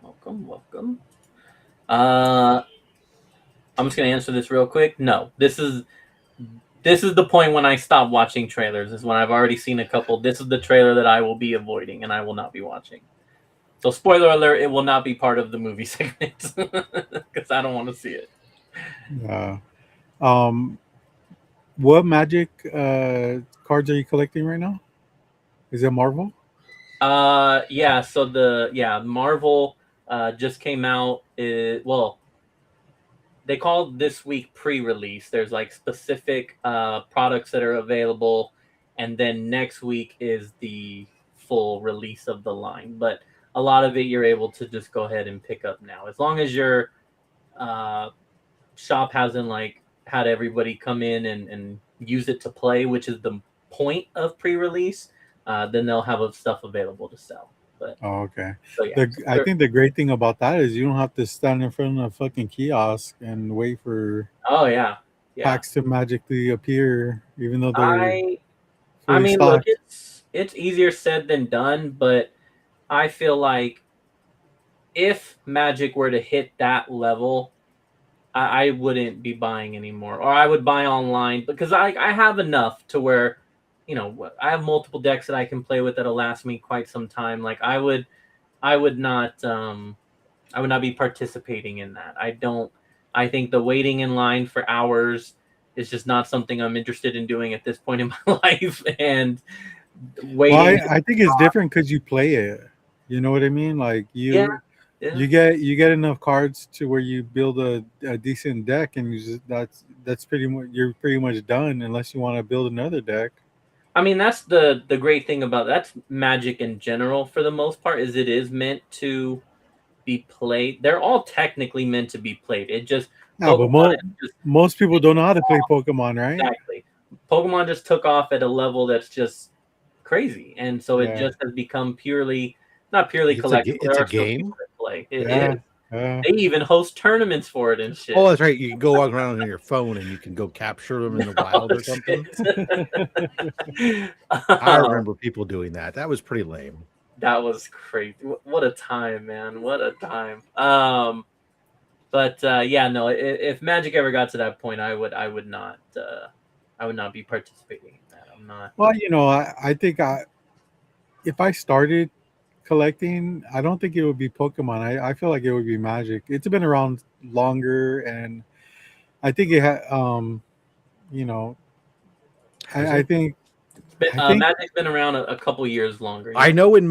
Welcome, welcome. I'm just gonna answer this real quick. No, this is the point when I stop watching trailers. Is when I've already seen a couple. This is the trailer that I will be avoiding and I will not be watching. So, spoiler alert: it will not be part of the movie segment because I don't want to see it. Yeah. Um, what Magic cards are you collecting right now? Is it Marvel? Yeah. So Marvel just came out. Well, they called this week pre-release. There's like specific products that are available, and then next week is the full release of the line. But a lot of it you're able to just go ahead and pick up now, as long as your uh, shop hasn't like had everybody come in and use it to play, which is the point of pre-release. Then they'll have stuff available to sell. But Oh, okay. so yeah, I think the great thing about that is you don't have to stand in front of a fucking kiosk and wait for oh yeah, yeah. packs to magically appear, even though they're I I fully mean, look, stocked. it's easier said than done, but I feel like if Magic were to hit that level, I wouldn't be buying anymore, or I would buy online because I have enough to where, I have multiple decks that I can play with that'll last me quite some time. Like I would not I would not be participating in that. I don't. I think the waiting in line for hours is just not something I'm interested in doing at this point in my life, and Well, waiting. I think it's different because you play it. You know what I mean? Like Yeah, yeah. you get enough cards to where you build a decent deck, and you just that's pretty much you're pretty much done unless you want to build another deck. I mean, that's the great thing about that's Magic in general. For the most part, is it is meant to be played. They're all technically meant to be played. It just Yeah, but Pokemon is just most people don't know how to play Pokemon, right? exactly. Pokemon just took off at a level that's just crazy, and so it Yeah, just has become purely not purely collectible. it's There a are still people game. that play. It yeah, is. yeah. They even host tournaments for it and Oh, shit. that's right. You can go walk around on your phone and you can go capture them in the Oh, wild or something. shit. I remember people doing that. That was pretty lame. That was crazy. What a time, man. What a time. But yeah, no. If Magic ever got to that point, I would not be participating in that. I'm not. Well, I think if I started collecting, I don't think it would be Pokemon. I feel like it would be Magic. It's been around longer, and I think it had you know, Has I it? think I think Magic's been around a couple years longer. I Yeah. know when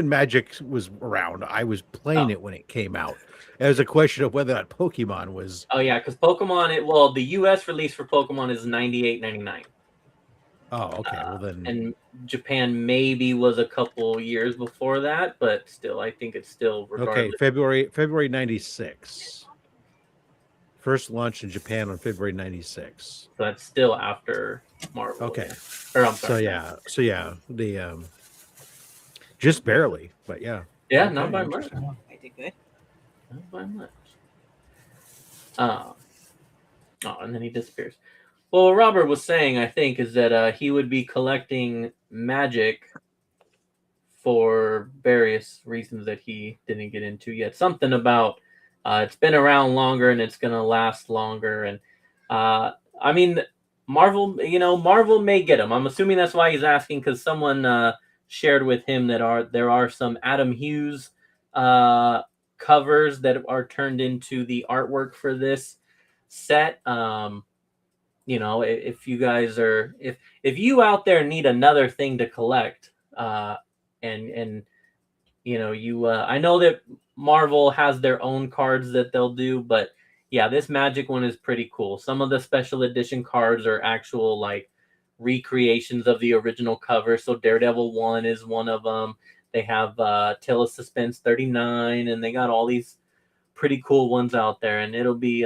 Magic was around, I was Oh, playing it when it came out. It was a question of whether that Pokemon was oh yeah, because Pokemon. Well, the U.S. release for Pokemon is 98.99. oh, okay. Well then And Japan maybe was a couple years before that, but still, I think it's still okay, regardless. February 96. First launched in Japan on February 96. So that's still after Marvel. Okay. Yeah. Or I'm So sorry. yeah, the just barely, but yeah. Yeah, okay, not by much. interesting. I did good. Not by much. Oh, and then he disappears. Well, what Robert was saying, I think, is that he would be collecting magic for various reasons that he didn't get into yet. Something about it's been around longer and it's going to last longer. And I mean, Marvel, Marvel may get him. I'm assuming that's why he's asking because someone shared with him that there are some Adam Hughes covers that are turned into the artwork for this set. If you guys are if you out there need another thing to collect, and you I know that Marvel has their own cards that they'll do, but yeah, this Magic one is pretty cool. Some of the special edition cards are actual like recreations of the original cover. So Daredevil 1 is one of them. They have Tale of Suspense 39, and they got all these pretty cool ones out there, and it'll be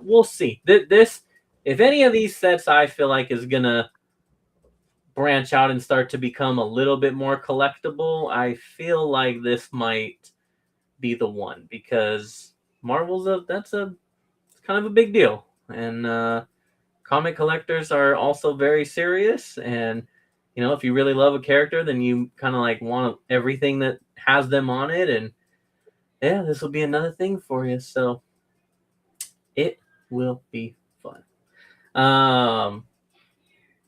we'll see. This, if any of these sets, I feel like is gonna branch out and start to become a little bit more collectible, I feel like this might be the one, because Marvel's it's kind of a big deal, and comic collectors are also very serious. And if you really love a character, then you kind of like want everything that has them on it, and yeah, this will be another thing for you. So it will be fun.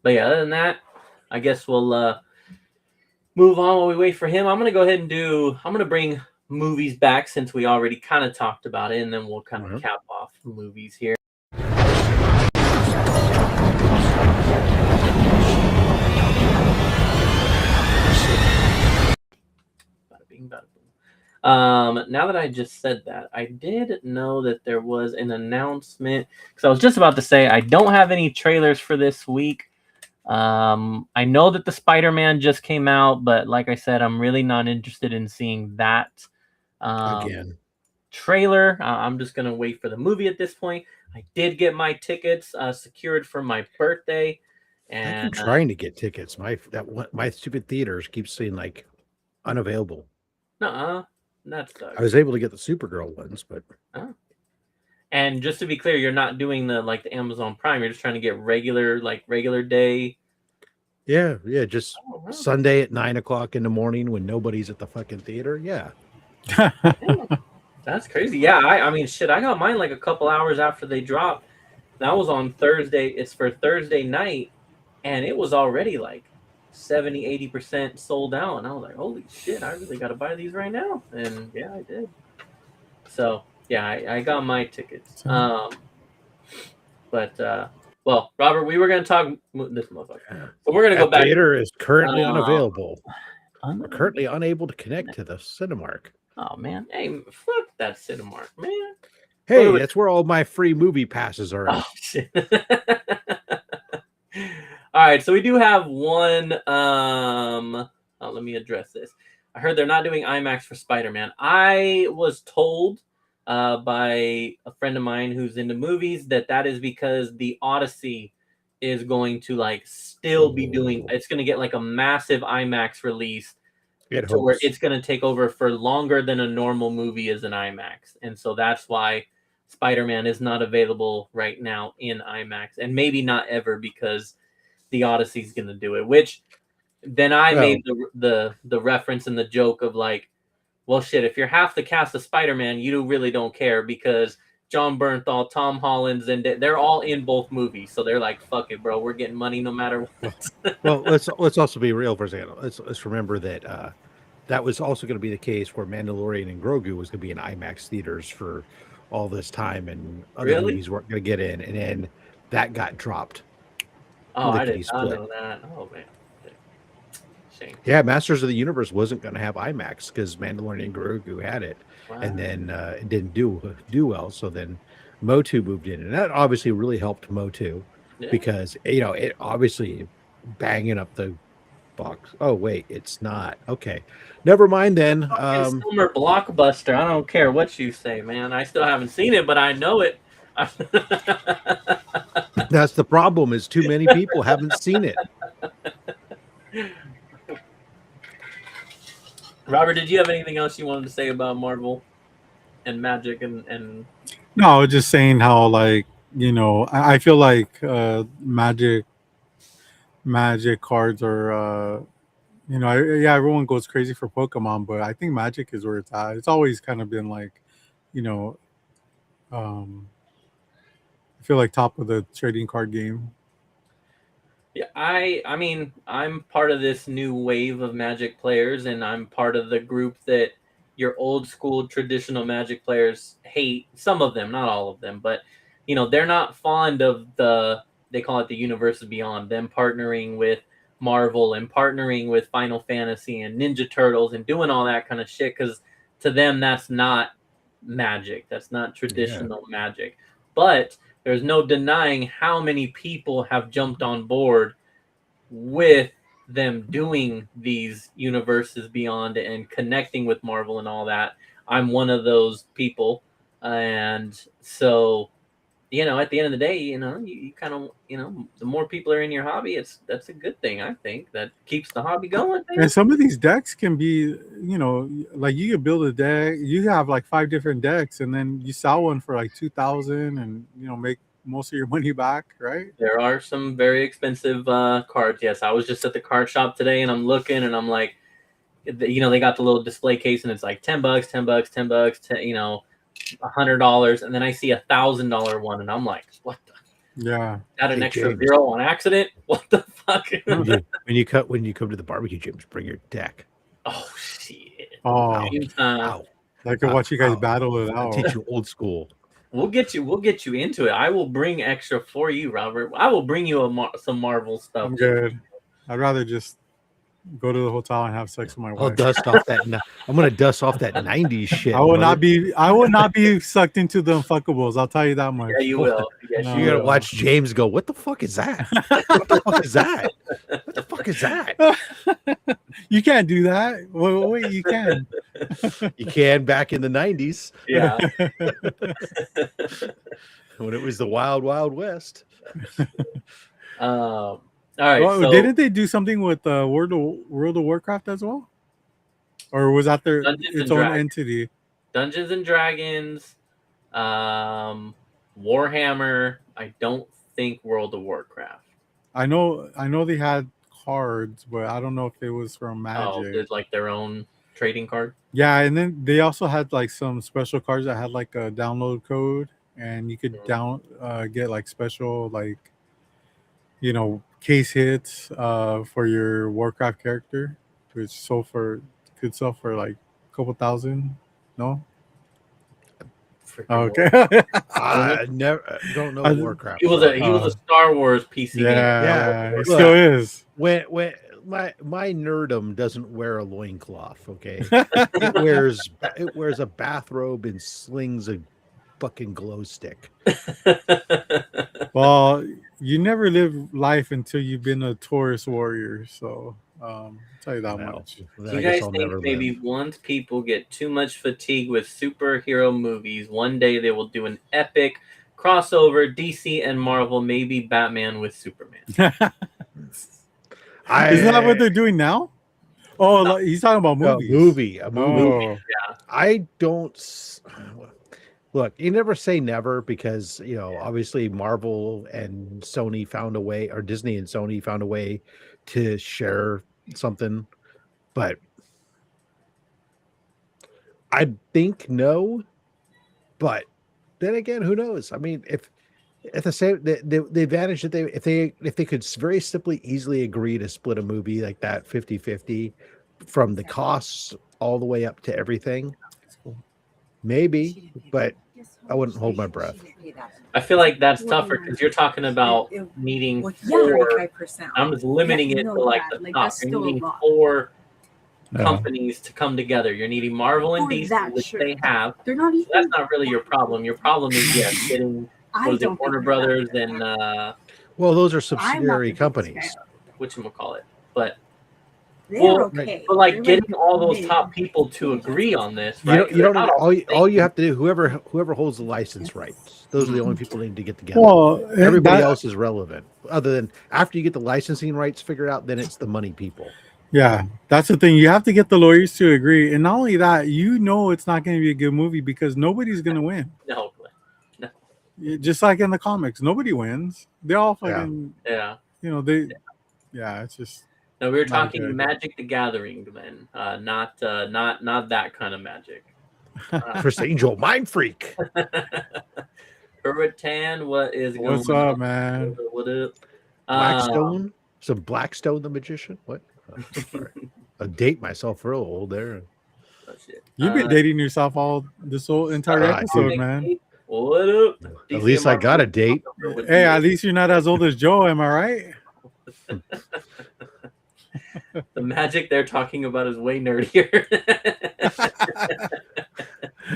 But yeah, other than that, I guess we'll move on while we wait for him. I'm gonna go ahead and I'm gonna bring movies back, since we already kind of talked about it, and then we'll kind of cap off movies here. Bada bing, bada boom. Now that I just said that, I did know that there was an announcement, because I was just about to say I don't have any trailers for this week. I know that the Spider-Man just came out, but like I said, I'm really not interested in seeing that Again. trailer. I'm just gonna wait for the movie at this point. I did get my tickets secured for my birthday, and I'm trying to get tickets. My stupid theaters keep saying like unavailable. That sucks. I was able to get the Supergirl ones, but and just to be clear, you're not doing the Amazon Prime. You're just trying to get regular day. Yeah, just Sunday at 9:00 in the morning when nobody's at the fucking theater. Yeah. That's crazy. Yeah, I mean, shit, I got mine like a couple hours after they dropped. That was on Thursday. It's for Thursday night, and it was already like 70-80% sold out. And I was like, holy shit, I really got to buy these right now. And yeah, I did. So yeah, I got my tickets. Well, Robert, we were going to talk this motherfucker. So we're going to go back. Theater is currently unavailable. We're currently unable to connect to the Cinemark. Oh man, hey, fuck that Cinemark, man. Hey, that's where all my free movie passes are. Oh shit. All right, so we do have one. Let me address this. I heard they're not doing IMAX for Spider-Man. I was told by a friend of mine who's into movies that is because the Odyssey is going to still be doing. It's going to get like a massive IMAX release. Where it's going to take over for longer than a normal movie is in IMAX. And so that's why Spider-Man is not available right now in IMAX, and maybe not ever, because the Odyssey is going to do it, which then I made the reference and the joke of like, well, shit, if you're half the cast of Spider-Man, you really don't care, because John Bernthal, Tom Holland, and they're all in both movies. So they're like, fuck it, bro. We're getting money no matter what. Well, let's also be real for a second. Let's remember that that was also going to be the case where Mandalorian and Grogu was going to be in IMAX theaters for all this time, and other movies weren't going to get in, and then that got dropped. Oh, I did not know that. Oh, man. Shame. Yeah, Masters of the Universe wasn't going to have IMAX because Mandalorian and Grogu had it. Wow. And then it didn't do well. So then Motu moved in, and that obviously really helped Motu because it obviously banging up the box. Oh wait, it's not. Okay, never mind then. Summer blockbuster. I don't care what you say, man. I still haven't seen it, but I know it. That's the problem. Is too many people haven't seen it. Robert, did you have anything else you wanted to say about Marvel and Magic and? No, just saying how I feel like Magic cards are everyone goes crazy for Pokemon, but I think Magic is where it's at. It's always kind of been like, I feel like top of the trading card game. Yeah, I mean, I'm part of this new wave of Magic players, and I'm part of the group that your old school traditional Magic players hate. Some of them, not all of them, but they're not fond of they call it the Universe Beyond, them partnering with Marvel and partnering with Final Fantasy and Ninja Turtles and doing all that kind of shit, because to them that's not Magic. That's not traditional Magic. But there's no denying how many people have jumped on board with them doing these Universes Beyond and connecting with Marvel and all that. I'm one of those people. And so at the end of the day, you kind of, the more people are in your hobby, that's a good thing. I think that keeps the hobby going. Man. And some of these decks can be, like you could build a deck. You have like 5 different decks, and then you sell one for like 2,000, and make most of your money back, right? There are some very expensive cards. Yes, I was just at the card shop today, and I'm looking, and I'm like, they got the little display case, and it's like $10, $10, $10, $100, and then I see $1,000 one, and I'm like, what the? Yeah. Got an extra zero on accident? What the fuck? when you come to the barbecue, James, bring your deck. Oh shit! Oh, I could watch you guys battle it out. Teach you old school. We'll get you into it. I will bring extra for you, Robert. I will bring you some Marvel stuff. I'm good. I'd rather just go to the hotel and have sex with my wife. I'll dust off that. I'm gonna dust off that '90s shit. I will not be sucked into the unfuckables. I'll tell you that much. Yeah, you will. Yes, you gotta watch James go. What the fuck is that? What the fuck is that? What the fuck is that? You can't do that. Wait, you can. You can back in the '90s. Yeah. When it was the wild, wild west. All right. Well, didn't they do something with World of Warcraft as well, or was that its own entity? Dungeons and Dragons, Warhammer. I don't think World of Warcraft. I know they had cards, but I don't know if it was from Magic. Oh, it's like their own trading card. Yeah, and then they also had like some special cards that had like a download code, and you could get like special case hits for your Warcraft character, which could sell for like a couple thousand. No. Okay. I don't know Warcraft. He was a Star Wars PC game. Yeah, it still is. When my nerdum doesn't wear a loincloth, okay? it wears a bathrobe and slings a fucking glow stick. Well, you never live life until you've been a Taurus warrior, so I'll tell you that much. Do you guys think maybe once people get too much fatigue with superhero movies, one day they will do an epic crossover DC and Marvel, maybe Batman with Superman? Isn't that what they're doing now? Oh, no. He's talking about movies. A movie. Oh. Yeah. I don't. Look, you never say never because, obviously Marvel and Sony found a way, or Disney and Sony found a way to share something. But I think no. But then again, who knows? I mean, if at the same the advantage that if they could very simply easily agree to split a movie like that 50-50 from the costs all the way up to everything, maybe, but I wouldn't hold my breath. I feel like that's tougher because you're talking about needing 4. I'm just limiting it to like the top. You're needing 4 companies to come together. You're needing Marvel and DC, which they have. They're not even. That's not really your problem. Your problem is getting Warner Brothers and. Well, those are subsidiary companies. Whatchamacallit. But. They're okay. But like getting all those top people to agree on this, right? You don't all you have to do, whoever holds the license rights, those are the only people that need to get together. Well, everybody else is relevant. Other than after you get the licensing rights figured out, then it's the money people. Yeah, that's the thing. You have to get the lawyers to agree, and not only that, it's not going to be a good movie because nobody's going to win. No. Just like in the comics, nobody wins. They all fucking it's just. No, we were talking Magic the Gathering, then, not that kind of magic. Chris Angel, Mind Freak. Tan, what's up, man? What up? Blackstone, some Blackstone the Magician. What? I date myself real old there. Oh, shit. You've been dating yourself all this whole entire episode, man. What up? At least I got a date. Hey, at least you're not as old as Joe. Am I right? The magic they're talking about is way nerdier.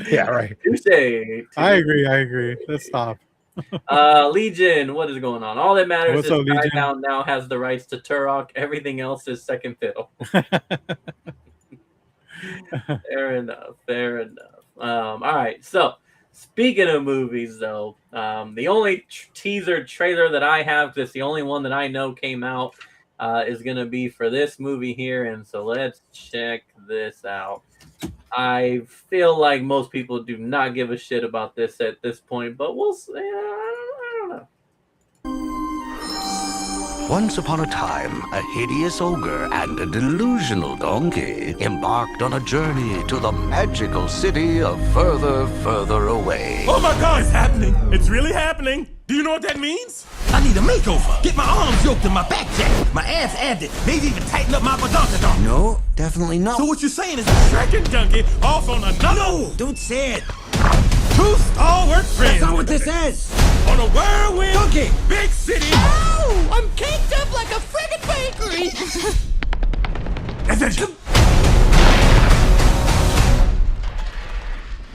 Yeah, right. Tuesday. I agree. Let's stop. Legion, what is going on? All that matters What's is up, Legion? Skybound now has the rights to Turok. Everything else is second fiddle. Fair enough. All right. So Speaking of movies, though, the only teaser trailer that I have, that's the only one that I know came out, is going to be for this movie here. And so let's check this out. I feel like most people do not give a shit about this at this point, but we'll see. I don't know. Once upon a time, a hideous ogre and a delusional donkey embarked on a journey to the magical city of further away. Oh my God, it's happening. It's really happening. Do you know what that means? I need a makeover. Get my arms yoked and my back jacked, my ass added, maybe even tighten up my badonkadonk. No, definitely not. So what you're saying is a dragon donkey off on another... No, don't say it. Two stalwart friends. That's not what this is. On a whirlwind Donkey. big city. Ow! I'm caked up like a friggin' bakery. Attention.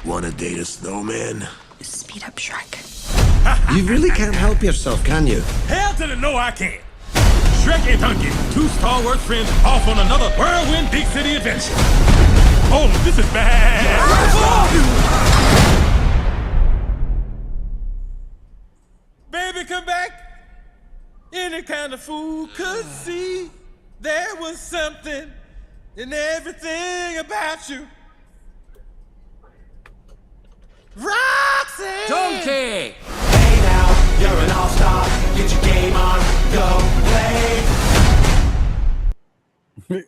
Wanna date a snowman? Speed up, Shrek. You really can't help yourself, can you? Hell to the no, I can't. Shrek and Donkey, two stalwart friends off on another whirlwind big city adventure. Oh, this is bad. Baby, come back. Any kind of fool could see there was something in everything about you. Roxy! Donkey! Hey now, you're an all-star. Get your game on, go play.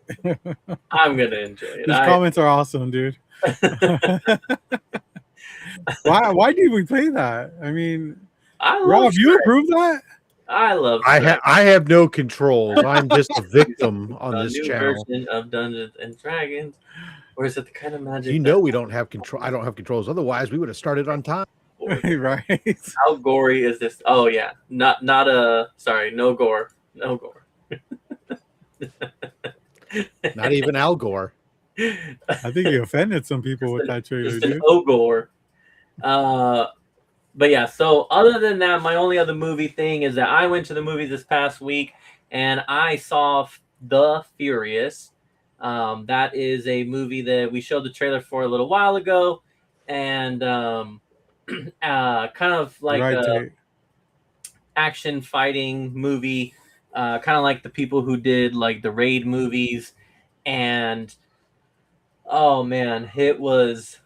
I'm going to enjoy it. These comments are awesome, dude. Why did we play that? I mean, I love Rob, you Shrek. approve that? I love I Shrek. have no controls. I'm just a victim on A this new channel. version of Dungeons and Dragons. Or is it the kind of magic? You know we don't have control. I don't have controls. Otherwise, we would have started on time. Right. How gory is this? Oh yeah, not sorry, no gore, no gore. Not even Al Gore. I think you offended some people with that trailer, Just an dude. ogre. But yeah, so other than that, my only other movie thing is that I went to the movies this past week and I saw The Furious. That is a movie that we showed the trailer for a little while ago, and kind of like a action fighting movie, kind of like the people who did like the Raid movies, and oh man, it was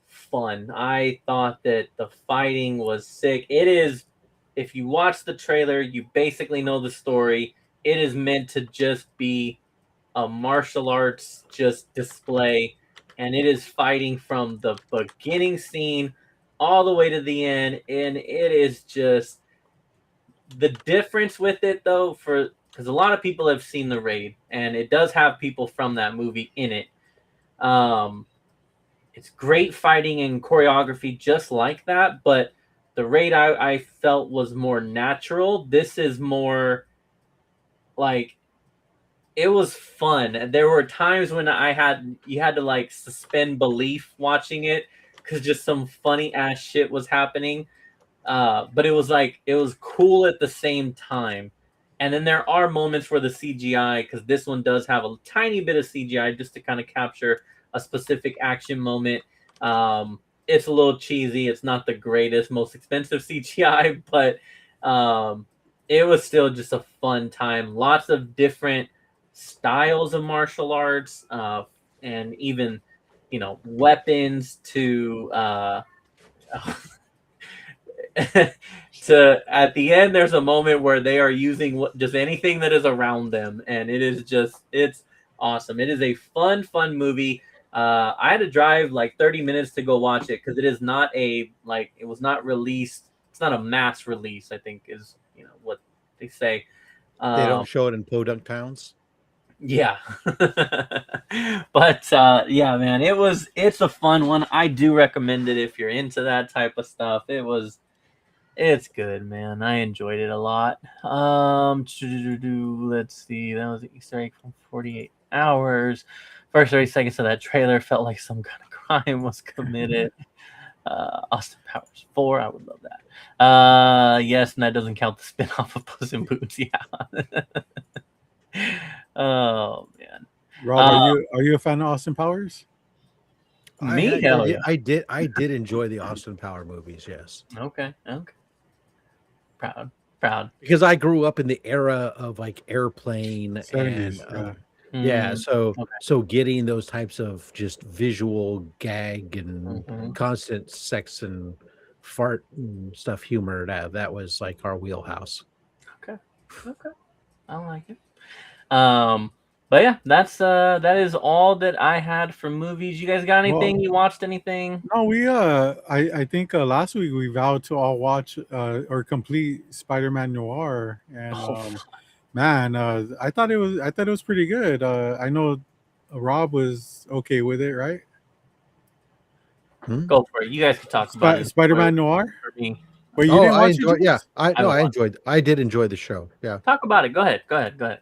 fun. I thought that the fighting was sick. It is, if you watch the trailer, you basically know the story. It is meant to just be a martial arts just display, and it is fighting from the beginning scene all the way to the end, and it is just the difference with it though, because a lot of people have seen the Raid, and it does have people from that movie in it. It's great fighting and choreography just like that, but the Raid I felt was more natural. This is more like, it was fun. There were times when you had to like suspend belief watching it because just some funny ass shit was happening. But it was cool at the same time. And then there are moments where the CGI, because this one does have a tiny bit of CGI just to kind of capture a specific action moment. It's a little cheesy. It's not the greatest, most expensive CGI, but it was still just a fun time. Lots of different styles of martial arts, and even, weapons to to at the end there's a moment where they are using just anything that is around them, and it's awesome. It is a fun movie. I had to drive like 30 minutes to go watch it because it is not it was not released. It's not a mass release, I think is what they say. They don't show it in podunk towns. Yeah. But yeah, man, it's a fun one. I do recommend it if you're into that type of stuff. It's good, man. I enjoyed it a lot. Let's see. That was an Easter egg from 48 hours. First 30 seconds of that trailer felt like some kind of crime was committed. Austin Powers 4, I would love that. Yes, and that doesn't count the spin-off of Puss in Boots. Yeah. Oh man. Rob, are you a fan of Austin Powers? Me, hell yeah. I did enjoy the Austin Power movies. Yes. Okay. Proud. Because I grew up in the era of like Airplane 70s, and yeah. so getting those types of just visual gag and constant sex and fart and stuff humor that was like our wheelhouse. Okay. I like it. But yeah, that is all that I had for movies. You guys got anything? Well, you watched anything? No, we I think last week we vowed to all watch or complete Spider-Man Noir, and man, I thought it was pretty good. I know Rob was okay with it, right? Go for it. You guys can talk about it. Spider-Man Noir. For me. Wait, you didn't watch it? Yeah, I did enjoy the show. Yeah, talk about it. Go ahead.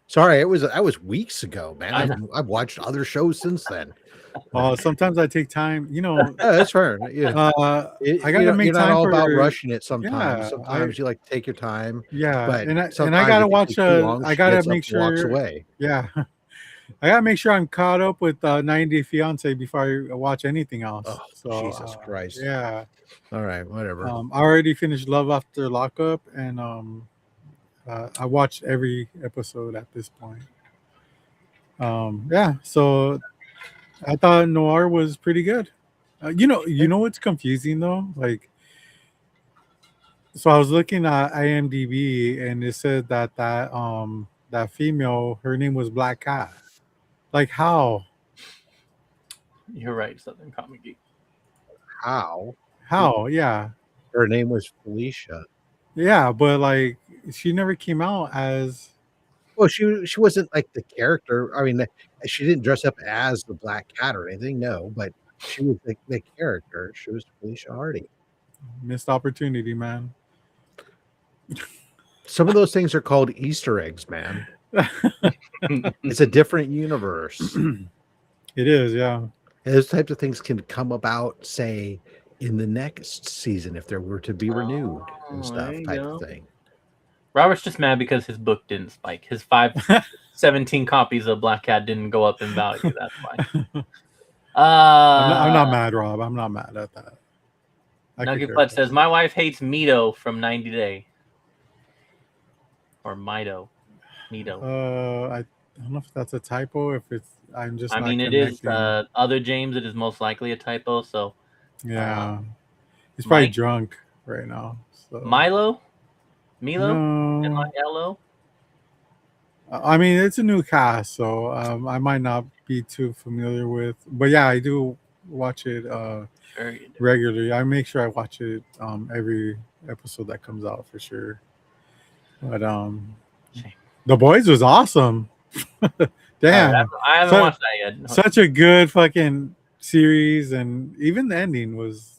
Sorry, that was weeks ago, man. I've watched other shows since then. Sometimes I take time. That's fair. Yeah, I gotta make you're time not all for about rushing it. Sometimes, Yeah, sometimes you like to take your time. Yeah, but and I sometimes gotta if it watch. takes too long, I she gotta gets up make and walks sure. away. Yeah, I gotta make sure I'm caught up with 90 Day Fiance before I watch anything else. Oh, So, Jesus Christ! Yeah. All right, whatever. I already finished Love After Lockup, and I watched every episode at this point. Yeah, so I thought Noir was pretty good. You know what's confusing though? Like, so I was looking at IMDb, and it said that female, her name was Black Cat. Like, how? You're right, Southern Comic Geek. How? Yeah. Her name was Felicia. Yeah, but like she never came out as. Well, she wasn't like the character. I mean, she didn't dress up as the Black Cat or anything. No, but she was the character. She was Felicia Hardy. Missed opportunity, man. Some of those things are called Easter eggs, man. It's a different universe. It is, yeah. And those types of things can come about, say, in the next season if there were to be renewed and stuff, type of thing. Robert's just mad because his book didn't spike. His 17 copies of Black Cat didn't go up in value. That's why. I'm not mad, Rob. I'm not mad at that. Nugget Bud says, my wife hates Mito from 90 Day. Or Mito. I don't know if that's a typo. If it's, I'm just. I mean, it is. Other James, it is most likely a typo. So. Yeah, he's probably drunk right now. So. Milo. No. I mean, it's a new cast, so I might not be too familiar with. But yeah, I do watch it regularly. I make sure I watch it every episode that comes out for sure. But The Boys was awesome. Damn, I haven't watched that yet. Such a good fucking series, and even the ending was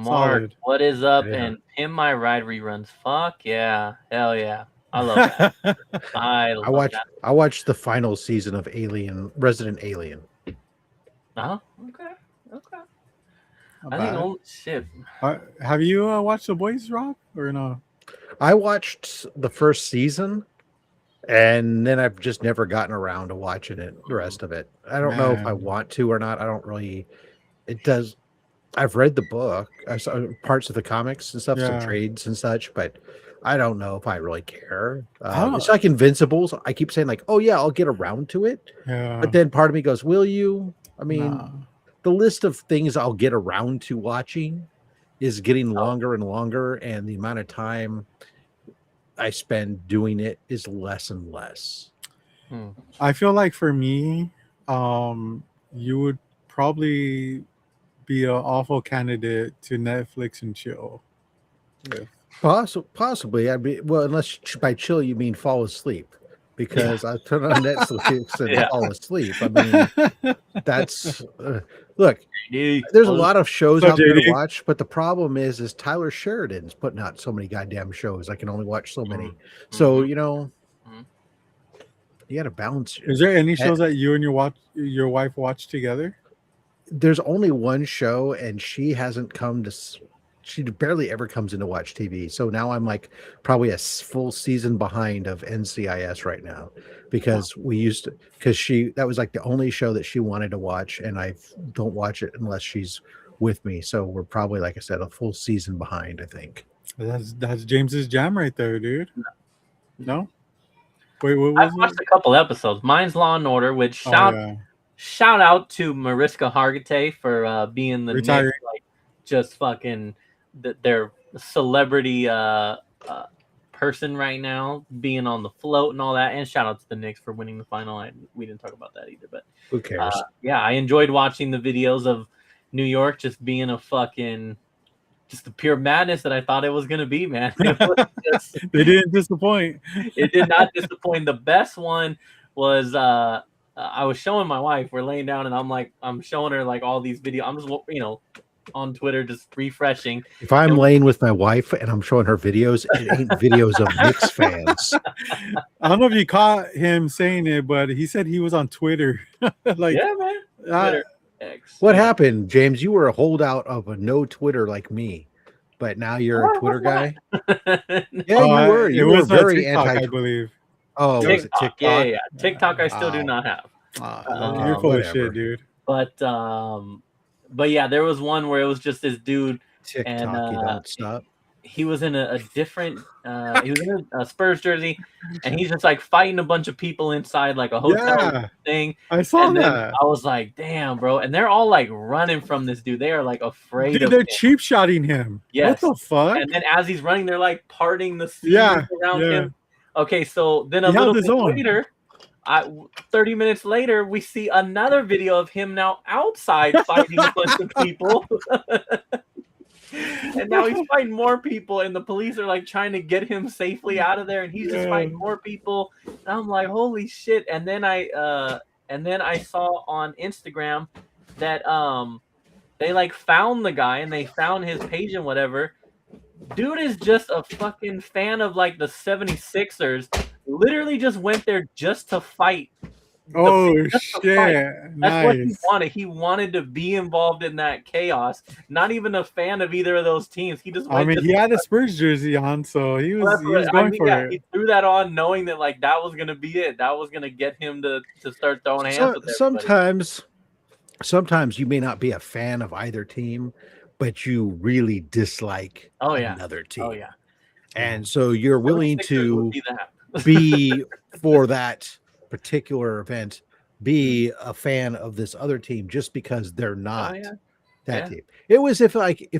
solid. What is up? Yeah. And Pin My Ride reruns. Fuck yeah, hell yeah, I love that. I watched the final season of Resident Alien. Oh, okay. I think shit. Have you watched The Boys, Rob, or no? I watched the first season, and then I've just never gotten around to watching it. The rest of it, I don't know if I want to or not. I don't really. It does. I've read the book, I saw parts of the comics and stuff, some trades and such, but I don't know if I really care. It's like Invincibles. I keep saying like, "Oh yeah, I'll get around to it," but then part of me goes, "Will you?" I mean, the list of things I'll get around to watching is getting longer and longer, and the amount of time I spend doing it is less and less. I feel like for me, you would probably be an awful candidate to Netflix and chill. Yeah. Possibly. Unless by chill you mean fall asleep, because I turn on Netflix and fall asleep. I mean, that's look. There's a lot of shows out there to watch, but the problem is Tyler Sheridan's putting out so many goddamn shows. I can only watch so many. So you got to balance. Is there any shows that you and your wife watch together? There's only one show, and she hasn't come to she barely ever comes in to watch TV. So now I'm like probably a full season behind of NCIS right now because that was like the only show that she wanted to watch, and I don't watch it unless she's with me. So we're probably, like I said, a full season behind, I think. That's James's jam right there, dude. No? Wait, what was I've watched a couple episodes. Mine's Law and Order, which shout out to Mariska Hargitay for being the Knicks, like just fucking their celebrity person right now, being on the float and all that. And shout out to the Knicks for winning the final. We didn't talk about that either, but who cares? Yeah, I enjoyed watching the videos of New York just being a fucking just the pure madness that I thought it was going to be, man. They didn't disappoint. It did not disappoint. The best one was I was showing my wife. We're laying down, and I'm showing her like all these videos. I'm just on Twitter just refreshing. If I'm laying with my wife and I'm showing her videos, it ain't videos of Knicks fans. I don't know if you caught him saying it, but he said he was on Twitter. Like, yeah, man. Twitter. What happened, James? You were a holdout of a no Twitter like me, but now you're a Twitter guy. Yeah, you were. You were very TikTok, anti. I believe. Oh, was it TikTok? Yeah. TikTok, I still do not have. You're full of shit, dude. But yeah, there was one where it was just this dude. TikTok, and you don't stop. He was in a different he was in a Spurs jersey, and he's just like fighting a bunch of people inside like a hotel thing. I saw that. I was like, damn, bro. And they're all like running from this dude. They are like afraid of they're him. cheap shotting him. Yes. What the fuck? And then as he's running, they're like parting the seams around him. Okay, so then a little bit later, 30 minutes later, we see another video of him now outside fighting a bunch of people. And now he's fighting more people, and the police are like trying to get him safely out of there, and he's just fighting more people. And I'm like, holy shit! And then I saw on Instagram that they like found the guy and they found his page and whatever. Dude is just a fucking fan of like the 76ers. Literally just went there just to fight. Shit! That's what he wanted. He wanted to be involved in that chaos. Not even a fan of either of those teams. He just. He had a Spurs jersey on, so he was going for it. He threw that on, knowing that like that was gonna be it. That was gonna get him to start throwing hands. With sometimes you may not be a fan of either team, but you really dislike another team. Oh yeah. And so you're willing to be for that particular event, be a fan of this other team just because they're not that team. It was if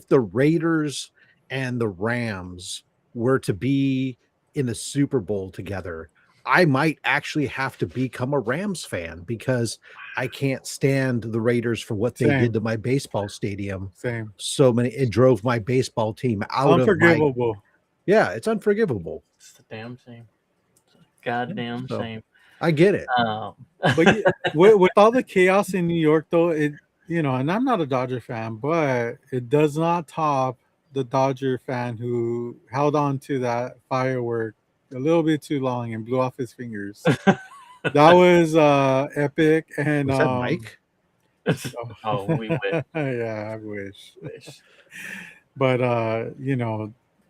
the Raiders and the Rams were to be in the Super Bowl together, I might actually have to become a Rams fan because I can't stand the Raiders for what they did to my baseball stadium. It drove my baseball team out unforgivable. It's unforgivable. It's the damn shame. It's a goddamn shame. I get it. But with all the chaos in New York, though, and I'm not a Dodger fan, but it does not top the Dodger fan who held on to that firework a little bit too long and blew off his fingers. That was epic. And was that Mike? We wish. Yeah, I wish. But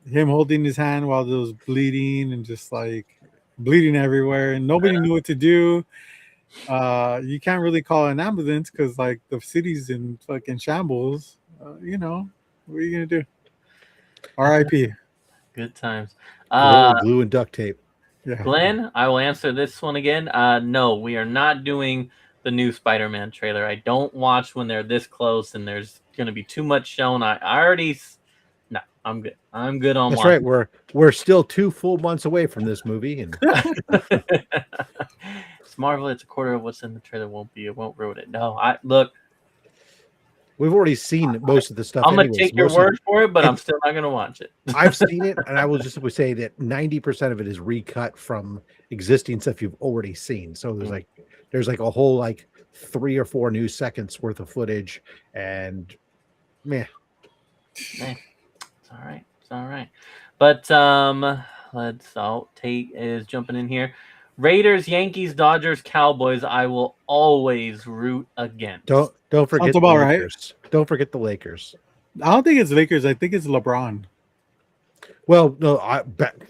him holding his hand while it was bleeding and just like bleeding everywhere, and nobody knew what to do. You can't really call an ambulance because like the city's in fucking shambles. What are you gonna do? R.I.P. Good times. Glue and duct tape. Yeah. Glenn, I will answer this one again. No, we are not doing the new Spider-Man trailer. I don't watch when they're this close and there's going to be too much shown. No, I'm good. I'm good on. That's right. We're still 2 full months away from this movie, and it's Marvel. It's a quarter of what's in the trailer. It won't ruin it. No, look. We've already seen most of the stuff. I'm gonna take your word for it, but I'm still not gonna watch it. I've seen it, and I will just say that 90% of it is recut from existing stuff you've already seen. So there's like a whole 3 or 4 new seconds worth of footage, and it's all right. It's all right. But Tate is jumping in here. Raiders, Yankees, Dodgers, Cowboys. I will always root against. Don't forget the Lakers. Don't forget the Lakers. I don't think it's Lakers. I think it's LeBron. Well, no,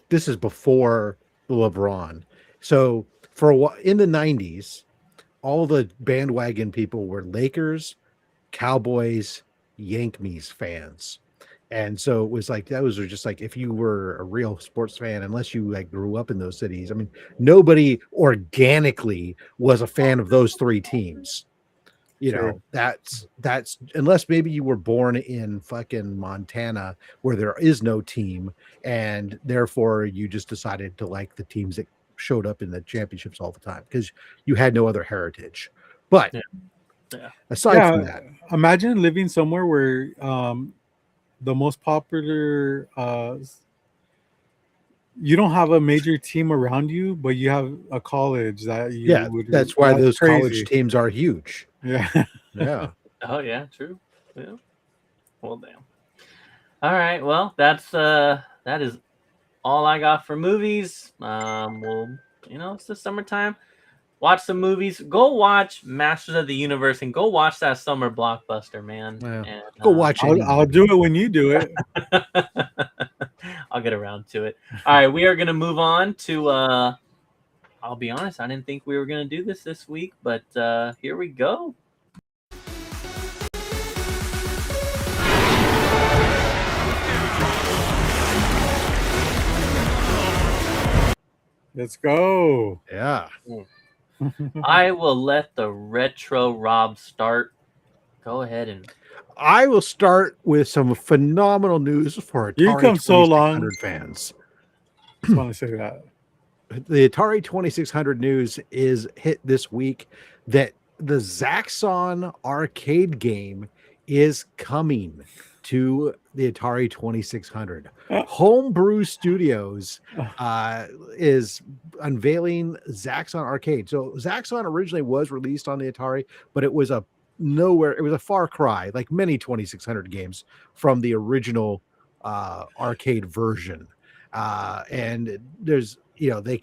this is before the LeBron. So for a while, in the 90s, all the bandwagon people were Lakers, Cowboys, Yankees fans. And so it was like those are just like if you were a real sports fan, unless you like grew up in those cities. I mean, nobody organically was a fan of those three teams. You Sure. know, that's unless maybe you were born in fucking Montana where there is no team, and therefore you just decided to like the teams that showed up in the championships all the time because you had no other heritage. But aside from that, imagine living somewhere where the most popular you don't have a major team around you, but you have a college that you would. That's why those college teams are huge. Yeah. Yeah. Oh yeah, true. Yeah. Well, damn. All right. Well, that is all I got for movies. Well, it's the summertime. Watch some movies. Go watch Masters of the Universe and go watch that summer blockbuster, man. Yeah. And, go watch it. I'll do it when you do it. I'll get around to it. All right, we are going to move on to I'll be honest, I didn't think we were going to do this week, but here we go. Let's go. Yeah. I will let the retro Rob start. Go ahead and I will start with some phenomenal news for Atari You come so long. 2600 fans. Just want to say that. The Atari 2600 news is hit this week that the Zaxxon arcade game is coming to the Atari 2600. Homebrew Studios is unveiling Zaxxon Arcade. So Zaxxon originally was released on the Atari, but it was a far cry, like many 2600 games, from the original arcade version. And there's, they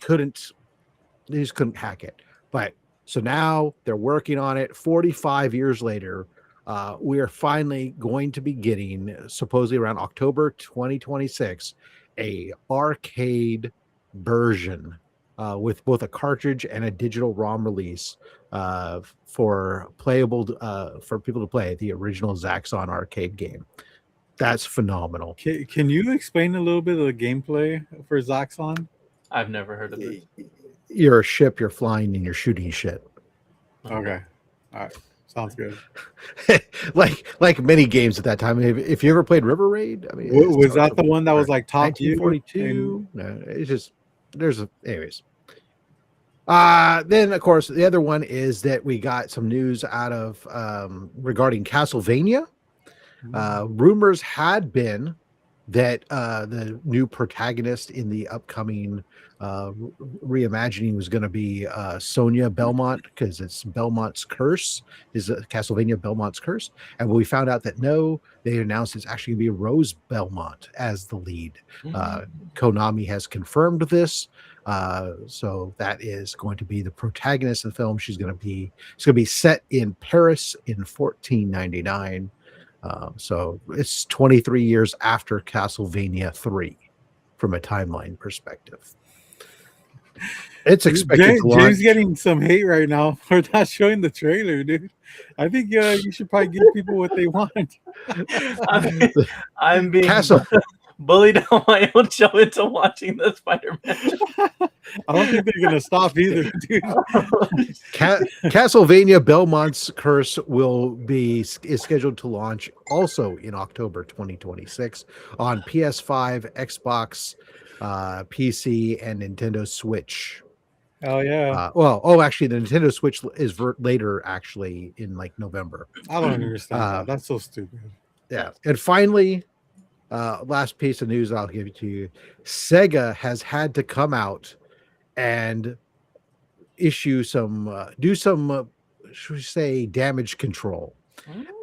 just couldn't hack it. But so now they're working on it 45 years later. We are finally going to be getting, supposedly around October 2026, a arcade version with both a cartridge and a digital ROM release for people to play the original Zaxxon arcade game. That's phenomenal. Can you explain a little bit of the gameplay for Zaxxon? I've never heard of this. You're a ship, you're flying, and you're shooting shit. Okay. All right. Sounds good. like many games at that time. If you ever played River Raid, I mean, was that the one that was like top view? 1942. No, it's just anyways. Then of course the other one is that we got some news out of regarding Castlevania. Rumors had been that the new protagonist in the upcoming reimagining was going to be Sonia Belmont, because it's Belmont's Curse, is Castlevania Belmont's Curse. And we found out that no, they announced it's actually going to be Rose Belmont as the lead. Konami has confirmed this. So that is going to be the protagonist of the film. It's going to be set in Paris in 1499. So it's 23 years after Castlevania 3 from a timeline perspective. It's expected to launch. James getting some hate right now for not showing the trailer, dude. I think you should probably give people what they want. I'm being bullied on my own show into watching the Spider-Man. I don't think they're gonna stop either, dude. Castlevania Belmont's Curse is scheduled to launch also in October 2026 on PS5, Xbox, PC, and Nintendo Switch. Oh yeah. Actually, the Nintendo Switch is later, actually, in like November. I don't understand that. That's so stupid. Yeah, and finally, last piece of news I'll give it to you: Sega has had to come out and issue do some should we say damage control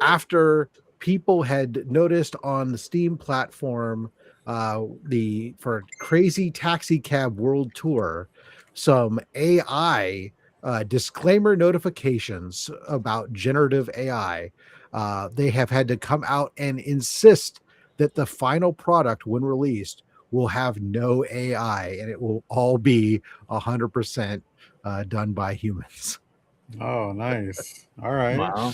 after people had noticed on the Steam platform for Crazy Taxi Cab World Tour some AI disclaimer notifications about generative AI they have had to come out and insist that the final product, when released, will have no AI and it will all be 100% done by humans. Oh, nice. All right. Wow.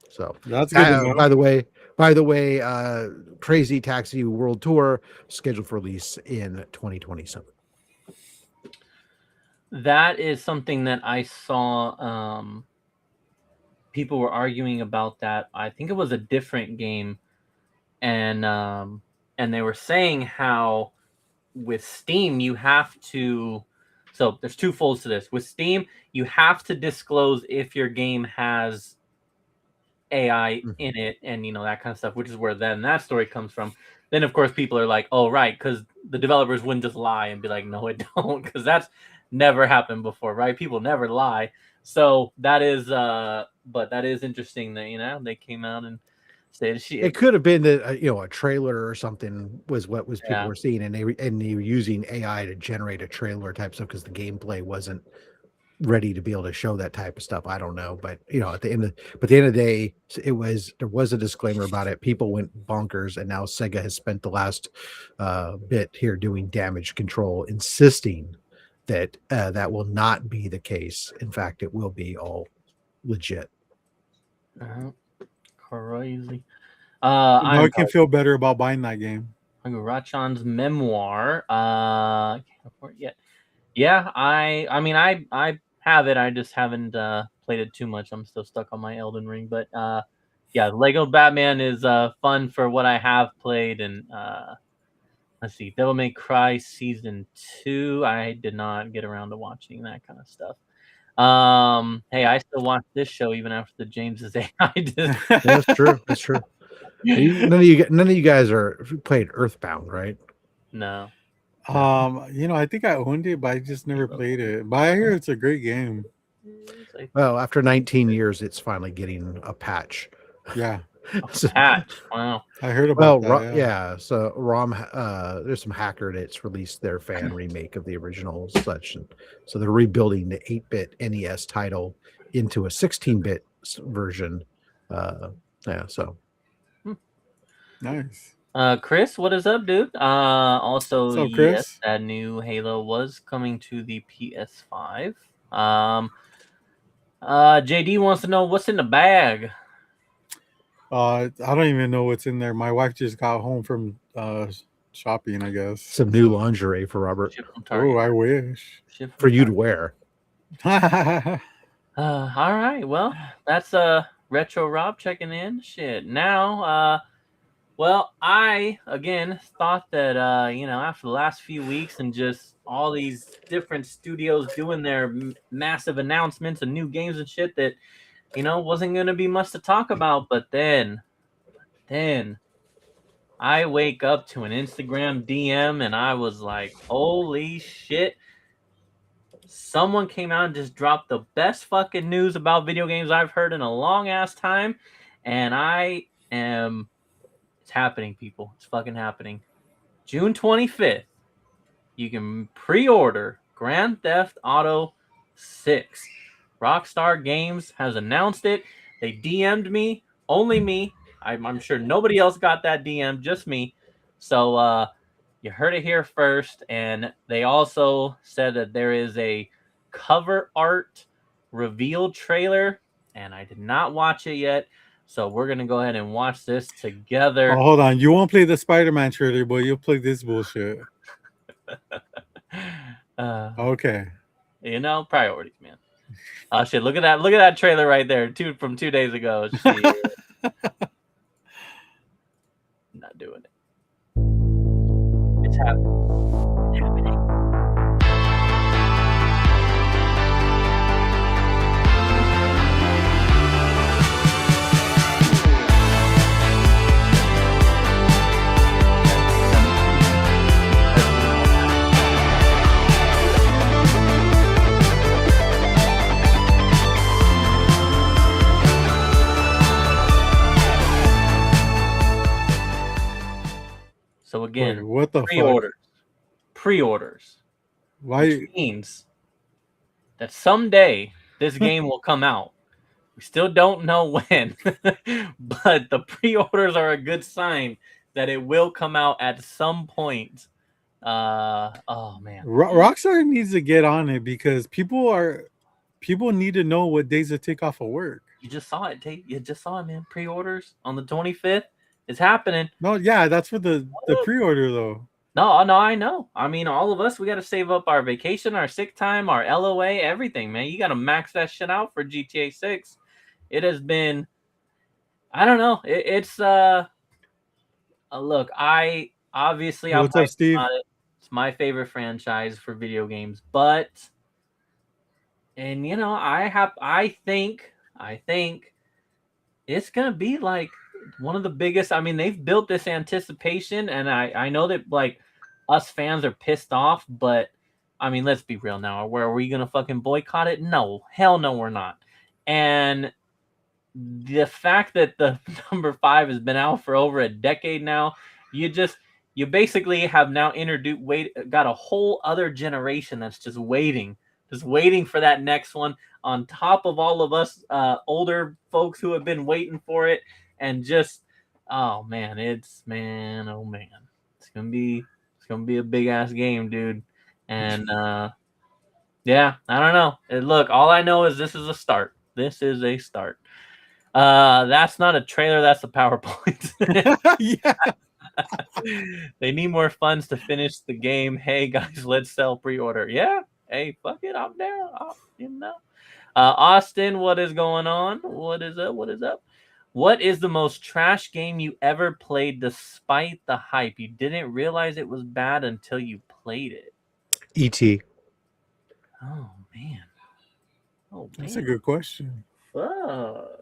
So That's good to know. by the way, Crazy Taxi World Tour scheduled for release in 2027. That is something that I saw. People were arguing about that. I think it was a different game, and they were saying how with Steam you have to. So there's two folds to this. With Steam, you have to disclose if your game has AI in it, and that kind of stuff, which is where then that story comes from. Then of course people are like, oh right, because the developers wouldn't just lie and be like, no it don't, because that's never happened before, right? People never lie. So that is but that is interesting that they came out and said shit. It could have been that a trailer or something was what was people were seeing, and they were using AI to generate a trailer type stuff because the gameplay wasn't ready to be able to show that type of stuff. I don't know, but at the end of the day, there was a disclaimer about it. People went bonkers, and now Sega has spent the last bit here doing damage control, insisting that that will not be the case. In fact, it will be all legit. Crazy. I can feel better about buying that game. Rachan's Memoir. Can't afford it yet. Yeah, I mean I have it. I just haven't played it too much. I'm still stuck on my Elden Ring. But yeah, Lego Batman is fun for what I have played. And let's see, Devil May Cry Season 2. I did not get around to watching that kind of stuff. Hey, I still watch this show even after the James's AI did. Yeah, that's true. That's true. None of you guys are played Earthbound, right? No. I think I owned it, but I just never played it. But I hear it's a great game. Well, after 19 years, it's finally getting a patch. Yeah. Patch. Wow. I heard about that. Yeah. So there's some hacker that's released their fan remake of the original such. And so they're rebuilding the 8-bit NES title into a 16-bit version. Yeah. So nice. Chris, what is up, dude? Also, what's up, Chris? Yes, that new Halo was coming to the PS5. JD wants to know what's in the bag. I don't even know what's in there. My wife just got home from shopping, I guess. Some new lingerie for Robert. Oh, I wish. For you to wear. All right. Well, that's Retro Rob checking in. Shit. Now, well, I again thought that after the last few weeks and just all these different studios doing their massive announcements and new games and shit that wasn't going to be much to talk about. But then I wake up to an Instagram DM and I was like, holy shit. Someone came out and just dropped the best fucking news about video games I've heard in a long ass time. And it's happening, people. It's fucking happening. June 25th, you can pre-order Grand Theft Auto 6. Rockstar Games has announced it. They DM'd me, only me. I'm sure nobody else got that DM, just me. So you heard it here first. And they also said that there is a cover art reveal trailer, and I did not watch it yet. So we're going to go ahead and watch this together. Oh, hold on. You won't play the Spider-Man trailer, but you'll play this bullshit. Okay. Priorities, man. Oh shit! Look at that! Look at that trailer right there, from 2 days ago. Not doing it. It's happening. So again, wait, what the pre-orders. Why? Which means that someday this game will come out. We still don't know when, but the pre-orders are a good sign that it will come out at some point. Oh man, Rockstar needs to get on it because people need to know what days to take off of work. you just saw it, Tate. You just saw it, man. Pre-orders on the 25th. It's happening. No, yeah, that's for the pre-order though. No, I know. I mean, all of us, we got to save up our vacation, our sick time, our LOA, everything, man. You got to max that shit out for GTA 6. It has been, I don't know. It's look, I obviously, What's up, Steve? It's my favorite franchise for video games, but, and you know, I think it's gonna be like one of the biggest. I mean, they've built this anticipation, and I know that like us fans are pissed off, but I mean, let's be real now. Where are we gonna fucking boycott it? No, hell no, we're not. And the fact that the number 5 has been out for over a decade now, you basically have now got a whole other generation that's just waiting for that next one, on top of all of us older folks who have been waiting for it. And just, oh man, it's gonna be a big ass game, dude. And yeah, I don't know. Look, all I know is this is a start. This is a start. That's not a trailer, that's a PowerPoint. Yeah. They need more funds to finish the game. Hey guys, let's sell pre-order. Yeah. Hey, fuck it, I'm there. You know. Austin, what is going on? What is up? What is the most trash game you ever played despite the hype? You didn't realize it was bad until you played it. E.T. Oh man. That's a good question. Fuck.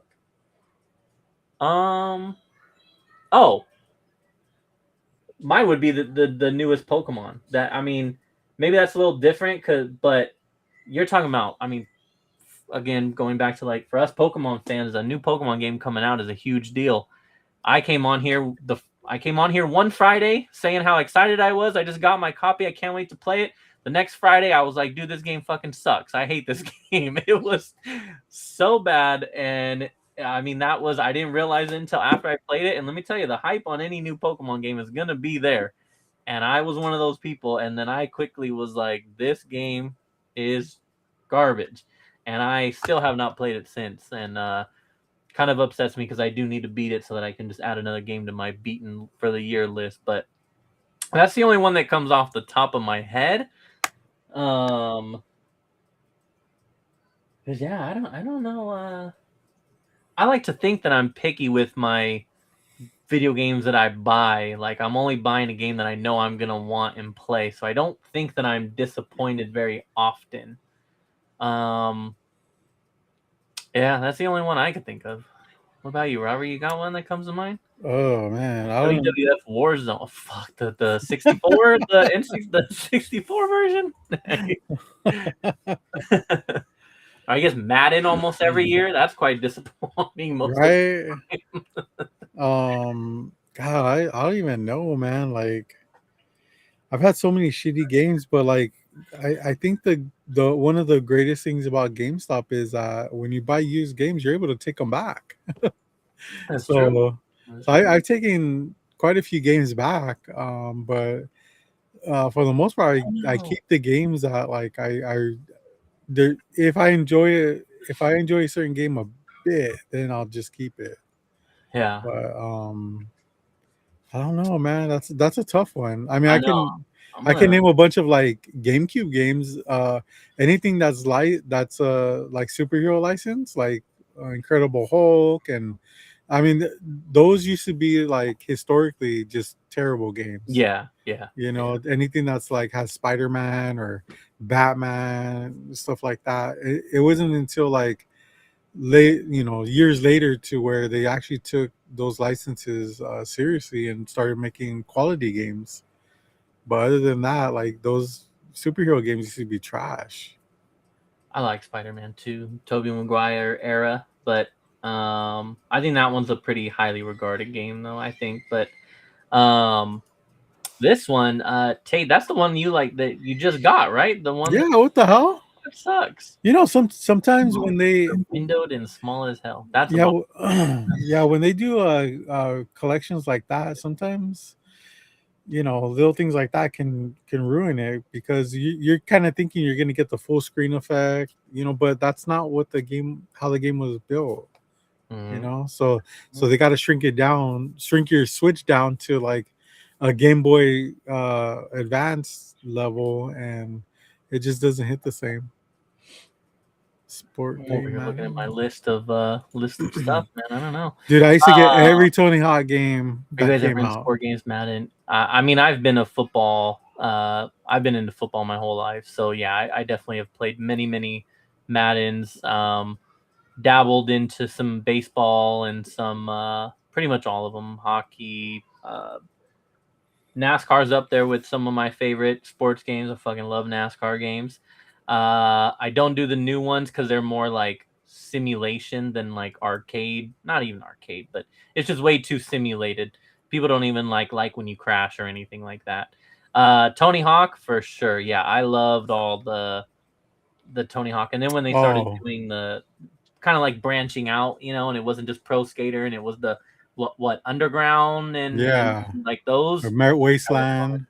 Mine would be the newest Pokemon. That, I mean, maybe that's a little different, but you're talking about, I mean, again, going back to like, for us Pokemon fans, a new Pokemon game coming out is a huge deal. I came on here one Friday saying how excited I was. I just got my copy. I can't wait to play it. The next Friday, I was like, dude, this game fucking sucks. I hate this game. It was so bad. And I mean, I didn't realize it until after I played it. And let me tell you, the hype on any new Pokemon game is going to be there. And I was one of those people. And then I quickly was like, this game is garbage. And I still have not played it since. And kind of upsets me because I do need to beat it so that I can just add another game to my beaten for the year list. But that's the only one that comes off the top of my head. Because yeah, I don't know. I like to think that I'm picky with my video games that I buy. Like, I'm only buying a game that I know I'm gonna want and play. So I don't think that I'm disappointed very often. Yeah, that's the only one I could think of. What about you, Robert? You got one that comes to mind? Oh man, WWF Warzone. Oh, fuck, the 64, the 64 version. I guess Madden almost every year. That's quite disappointing. Right? God, I don't even know, man. Like, I've had so many shitty games, but like, I think the one of the greatest things about GameStop is when you buy used games, you're able to take them back. That's so true. I've taken quite a few games back, but for the most part, I keep the games that like if I enjoy a certain game a bit, then I'll just keep it. Yeah. But I don't know, man. That's a tough one. I mean, I can name a bunch of like GameCube games. Anything that's like superhero license, like Incredible Hulk, and I mean those used to be like historically just terrible games. Yeah. You know, anything that's like has Spider-Man or Batman, stuff like that. It wasn't until like years later to where they actually took those licenses seriously and started making quality games. But other than that, like those superhero games used to be trash. I like Spider-Man 2, Tobey Maguire era, but I think that one's a pretty highly regarded game, though. I think, but this one, Tate, that's the one you like that you just got, right? The one. Yeah. What the hell? That sucks. You know, sometimes when they Windowed and small as hell. That's yeah a when they do collections like that, sometimes little things like that can ruin it, because you're kind of thinking you're gonna get the full screen effect, but that's not what how the game was built. So they got to shrink your Switch down to like a Game Boy Advance level, and it just doesn't hit the same. Sport I'm game, over here looking at my man. list of stuff, man. I don't know. Dude, I used to get every Tony Hawk game You that guys ever came in out. sport games, Madden? I mean, I've been a football. I've been into football my whole life, so yeah, I definitely have played many Maddens. Dabbled into some baseball and some pretty much all of them. Hockey, NASCAR's up there with some of my favorite sports games. I fucking love NASCAR games. I don't do the new ones because they're more like simulation than like arcade. Not even arcade, but it's just way too simulated. People don't even like when you crash or anything like that. Tony Hawk for sure. Yeah, I loved all the Tony Hawk. And then when they started doing the kind of like branching out, and it wasn't just Pro Skater, and it was the what Underground and like those. Wasteland.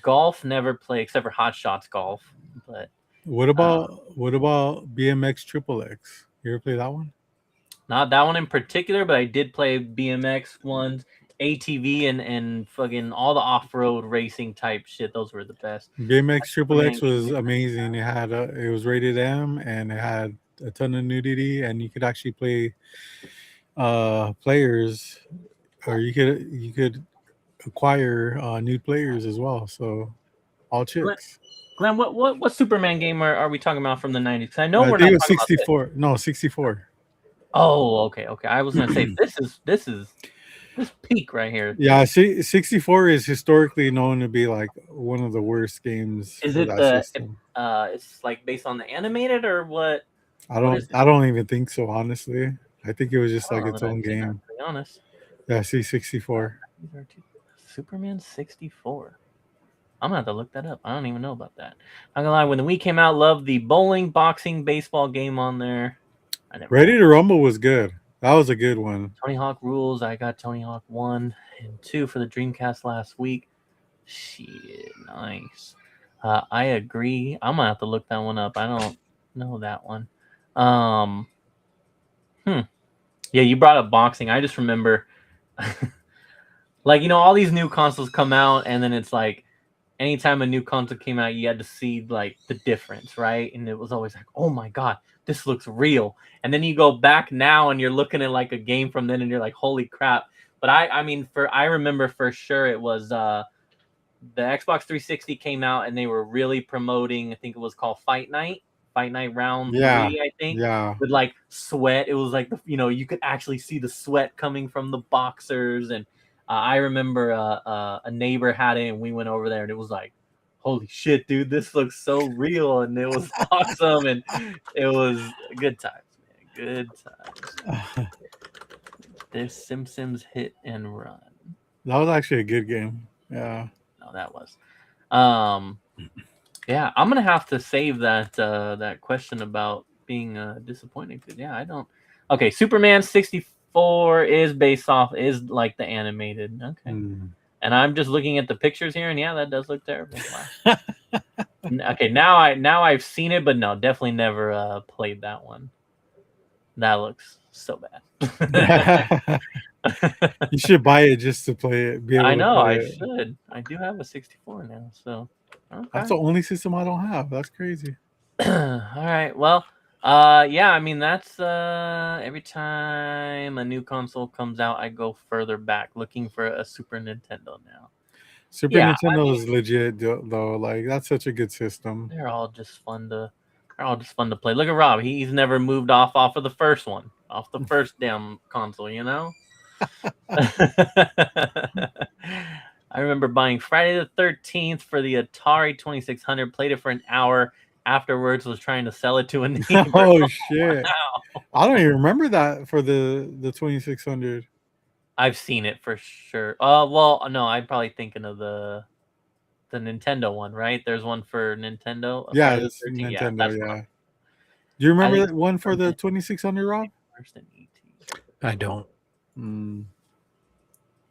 Golf never played except for Hot Shots Golf. But what about BMX Triple X? You ever play that one? Not that one in particular, but I did play BMX ones, ATV, and fucking all the off-road racing type shit. Those were the best. BMX Triple X was amazing. It was rated M, and it had a ton of nudity, and you could actually play players, or you could acquire nude players as well. So all chicks. Glenn, what Superman game are we talking about from the 90s? I know I we're think not it was talking 64. No, 64. Oh, okay. I was gonna say this peak right here. Yeah, 64 is historically known to be like one of the worst games. Is it it's like based on the animated or what? I don't even think so, honestly. I think it was just like its own game. To be honest. Yeah, 64. Superman 64. I'm gonna have to look that up. I don't even know about that. I'm gonna lie, when the Wii came out, loved the bowling, boxing, baseball game on there. Ready to Rumble was good. That was a good one. Tony Hawk Rules. I got Tony Hawk 1 and 2 for the Dreamcast last week. Shit, nice. I agree. I'm gonna have to look that one up. I don't know that one. Yeah, you brought up boxing. I just remember, like, all these new consoles come out, and then it's like, anytime a new console came out, you had to see like the difference, right? And it was always like, oh my god, this looks real. And then you go back now and you're looking at like a game from then and you're like, holy crap. But I remember for sure it was the Xbox 360 came out and they were really promoting, I think it was called Fight Night Round 3, I think. Yeah. With like sweat. It was like you could actually see the sweat coming from the boxers. And I remember a neighbor had it and we went over there and it was like, holy shit, dude, this looks so real, and it was awesome, and it was good times, man. Good times. There's Simpsons Hit and Run. That was actually a good game. Yeah. No, that was. Yeah, I'm gonna have to save that question about being disappointed. Yeah, I don't. Okay, Superman 64 is like the animated. Okay. And I'm just looking at the pictures here, and yeah, that does look terrible. Wow. Okay, now I've seen it, but no, definitely never played that one. That looks so bad. You should buy it just to play it. I know, I should. I do have a 64 now, so okay. That's the only system I don't have. That's crazy. All right, well, yeah, I mean that's every time a new console comes out, I go further back looking for a Super Nintendo now. Nintendo is legit though. Like that's such a good system. They're all just fun to play. Look at Rob. He's never moved off of the first one, off the first damn console. I remember buying Friday the 13th for the Atari 2600. Played it for an hour. Afterwards, was trying to sell it to a neighbor. Oh shit! Wow. I don't even remember that for the 2600. I've seen it for sure. Well, no, I'm probably thinking of the the Nintendo one, right? There's one for Nintendo. Yeah, Friday the it's 13th. Nintendo. that's Yeah. one. Do you remember think that one for the 2600, Rob? Worse than ET. I don't.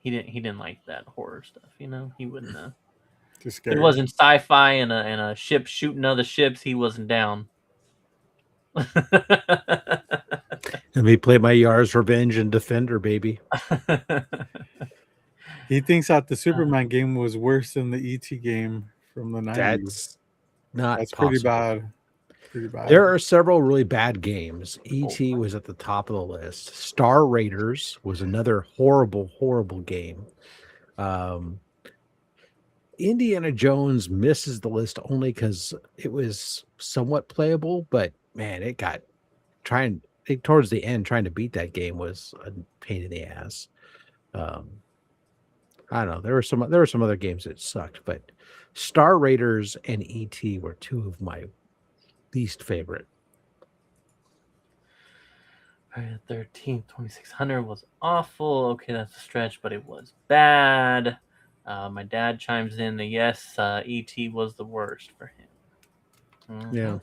He didn't like that horror stuff. You know, he wouldn't. Just It scary. wasn't sci-fi and a ship shooting other ships. He wasn't down. Let me play my Yars Revenge and Defender, baby. He thinks that the Superman game was worse than the ET game from the 90s. That's not That's possible. pretty bad. Pretty bad. There are several really bad games. E.T. was at the top of the list. Star Raiders was another horrible game. Indiana Jones misses the list only because it was somewhat playable, but man, it got towards the end trying to beat that game was a pain in the ass. I don't know. There were some other games that sucked, but Star Raiders and E.T. were two of my least favorite. Friday the 13th, 2600 was awful. Okay, that's a stretch, but it was bad. My dad chimes in that yes, E.T. was the worst for him. Yeah.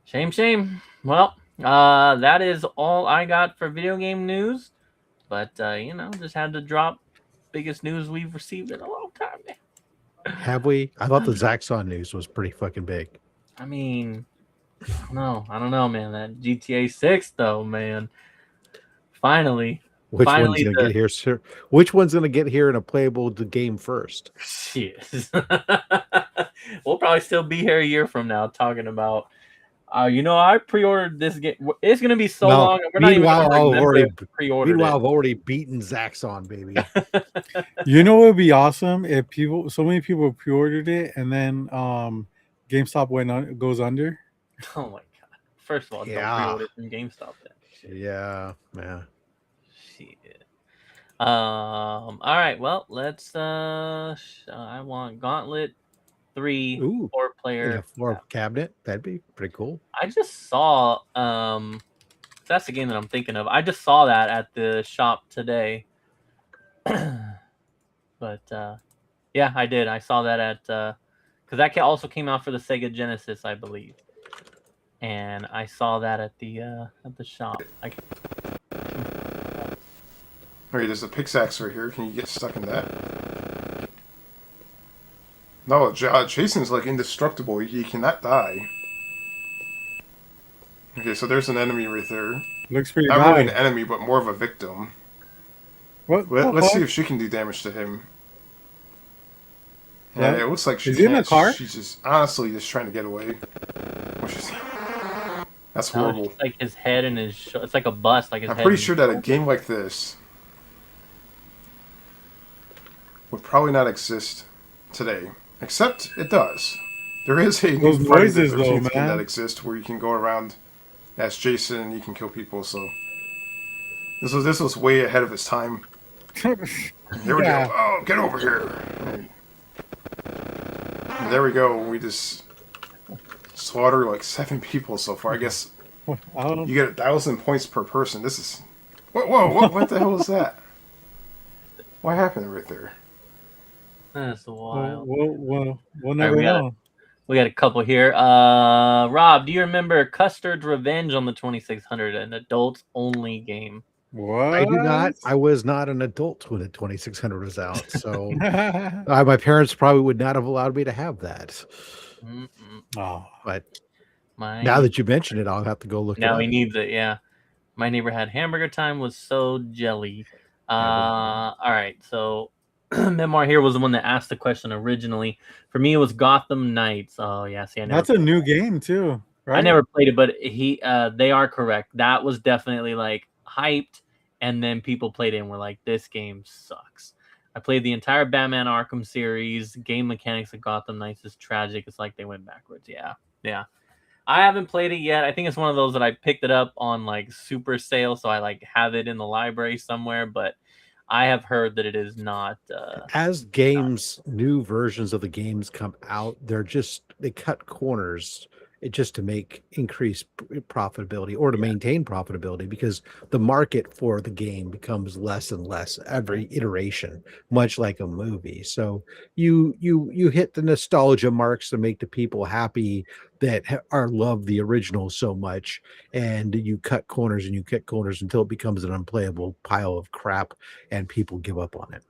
Shame. Well, that is all I got for video game news. But, just had to drop biggest news we've received in a long time. Have we? I thought the Zaxxon news was pretty fucking big. I mean, I don't know, man. That GTA 6, though, man. Finally. Which one's gonna get here, sir? Which one's gonna get here in a playable game first? Shit. We'll probably still be here a year from now talking about. I pre-ordered this game. It's gonna be so long. We're not even gonna pre-order. Meanwhile, I've already beaten Zaxxon, baby. You know what would be awesome if so many people pre-ordered it and then GameStop goes under. Oh my god! First of all, don't pre-order from GameStop then. Shit. Yeah. Shit. All right. Well, let's. I want Gauntlet 3 4-player 4 cabinet. That'd be pretty cool. I just saw. That's the game that I'm thinking of. I just saw that at the shop today. But yeah, I did. I saw that at because that also came out for the Sega Genesis, I believe. And I saw that at the shop. Okay, there's a pickaxe right here. Can you get stuck in that? No, Jason's like indestructible. He cannot die. Okay, so there's an enemy right there. Looks pretty Not bad. really an enemy, but more of a victim. Let's see if she can do damage to him. Yeah, it looks like she in the car. She's just honestly just trying to get away. That's horrible. It's like his head and his. It's like a bust. Like his I'm head pretty sure that a game like this would probably not exist today, except it does. There is a Those new Friday the noises, though, 13th game man. that exists where you can go around as Jason and you can kill people. So this was way ahead of its time. Here we go. Oh, get over here! And there we go. We just slaughtered like 7 people so far. I guess you get 1,000 points per person. This is what the hell is that? What happened right there? That's wild. We'll never know. We got a couple here. Rob, do you remember Custard's Revenge on the 2600, an adults only game? What? I do not. I was not an adult when the 2600 was out, so my parents probably would not have allowed me to have that. Oh, but now that you mention it, I'll have to go look. Now he needs it. Yeah, my neighbor had hamburger time. Was so jelly. All right, so Memoir here was the one that asked the question originally. For me, it was Gotham Knights. Oh yeah, see, that's a new game too, right? I never played it, but they are correct. That was definitely like hyped, and then people played it and were like, "This game sucks." I played the entire Batman Arkham series. Game mechanics of Gotham Knights is tragic. It's like they went backwards. Yeah. I haven't played it yet. I think it's one of those that I picked it up on like super sale, so I like have it in the library somewhere, but I have heard that it is not. As games, new versions of the games come out, they cut corners just to make increased profitability or to maintain profitability, because the market for the game becomes less and less every iteration, much like a movie. So you hit the nostalgia marks to make the people happy that are love the original so much, and you cut corners and you cut corners until it becomes an unplayable pile of crap and people give up on it.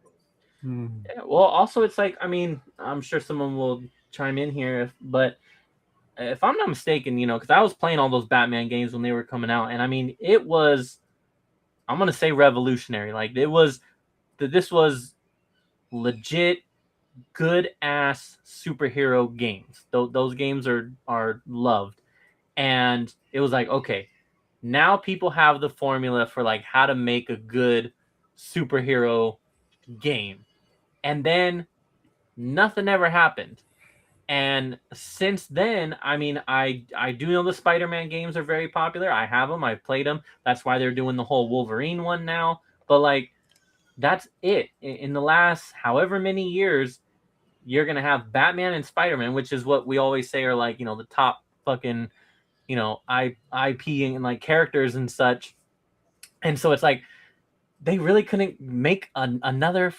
Yeah, well, also it's like, I mean, I'm sure someone will chime in here, but if I'm not mistaken, because I was playing all those Batman games when they were coming out, and I mean, it was, I'm gonna say revolutionary. Like this was legit good ass superhero games. Those games are loved, and it was like, okay, now people have the formula for like how to make a good superhero game, and then nothing ever happened. And since then, I mean, I do know the Spider-Man games are very popular. I have them. I've played them. That's why they're doing the whole Wolverine one now. But like, that's it. In the last however many years, you're gonna have Batman and Spider-Man, which is what we always say are like, the top fucking, IP and like characters and such. And so it's like they really couldn't make another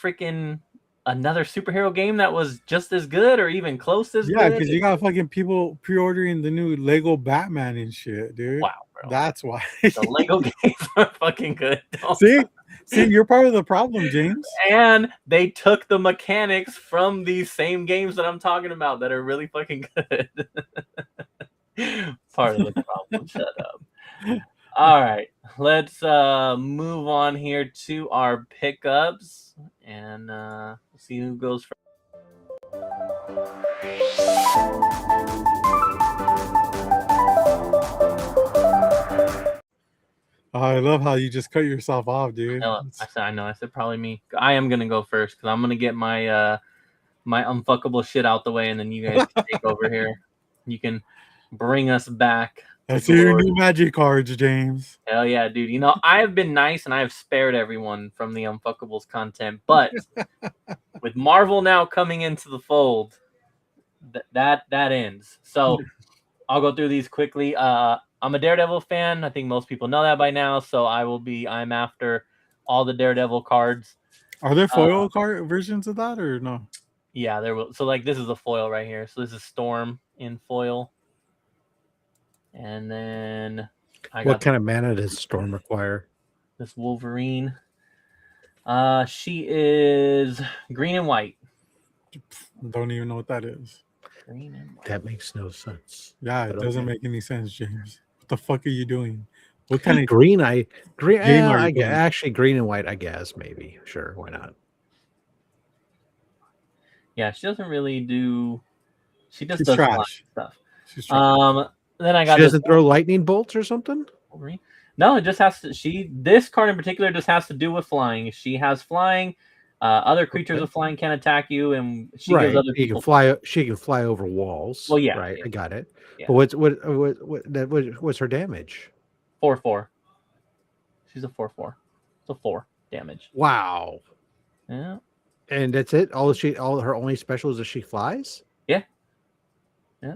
superhero game that was just as good or even close as good. Yeah, because you got fucking people pre-ordering the new Lego Batman and shit, dude. Wow, bro. That's why. The Lego games are fucking good. See, you're part of the problem, James. And they took the mechanics from these same games that I'm talking about that are really fucking good. Part of the problem. Shut up. All right, let's move on here to our pickups and see who goes first. Oh, I love how you just cut yourself off, dude. I said probably me. I am gonna go first because I'm gonna get my my unfuckable shit out the way, and then you guys can take over here. You can bring us back. Let's see your new magic cards, James. Hell yeah, dude. I have been nice and I have spared everyone from the Unfuckables content, but with Marvel now coming into the fold, that ends. So I'll go through these quickly. I'm a Daredevil fan. I think most people know that by now. So I'm after all the Daredevil cards. Are there foil card versions of that or no? Yeah, there will. So like this is a foil right here. So this is Storm in foil. And then what kind of mana does Storm require? This Wolverine. She is green and white. Don't even know what that is. Green and white. That makes no sense. Yeah, it doesn't make any sense, James. What the fuck are you doing? What kind of green? game are you playing? Actually, green and white, I guess, maybe. Sure, why not? Yeah, she doesn't really do. She just She's does trash. a lot of stuff. She's trash. Then I got. She doesn't throw lightning bolts or something. No, it just has to. This card in particular just has to do with flying. She has flying. Other creatures with flying can attack you, and she gives other people. She can fly over walls. Well, yeah, right. Yeah. I got it. Yeah. But what's her damage? 4/4. She's a 4/4. It's a 4 damage. Wow. Yeah. And that's it. All her only special is that she flies. Yeah. Yeah.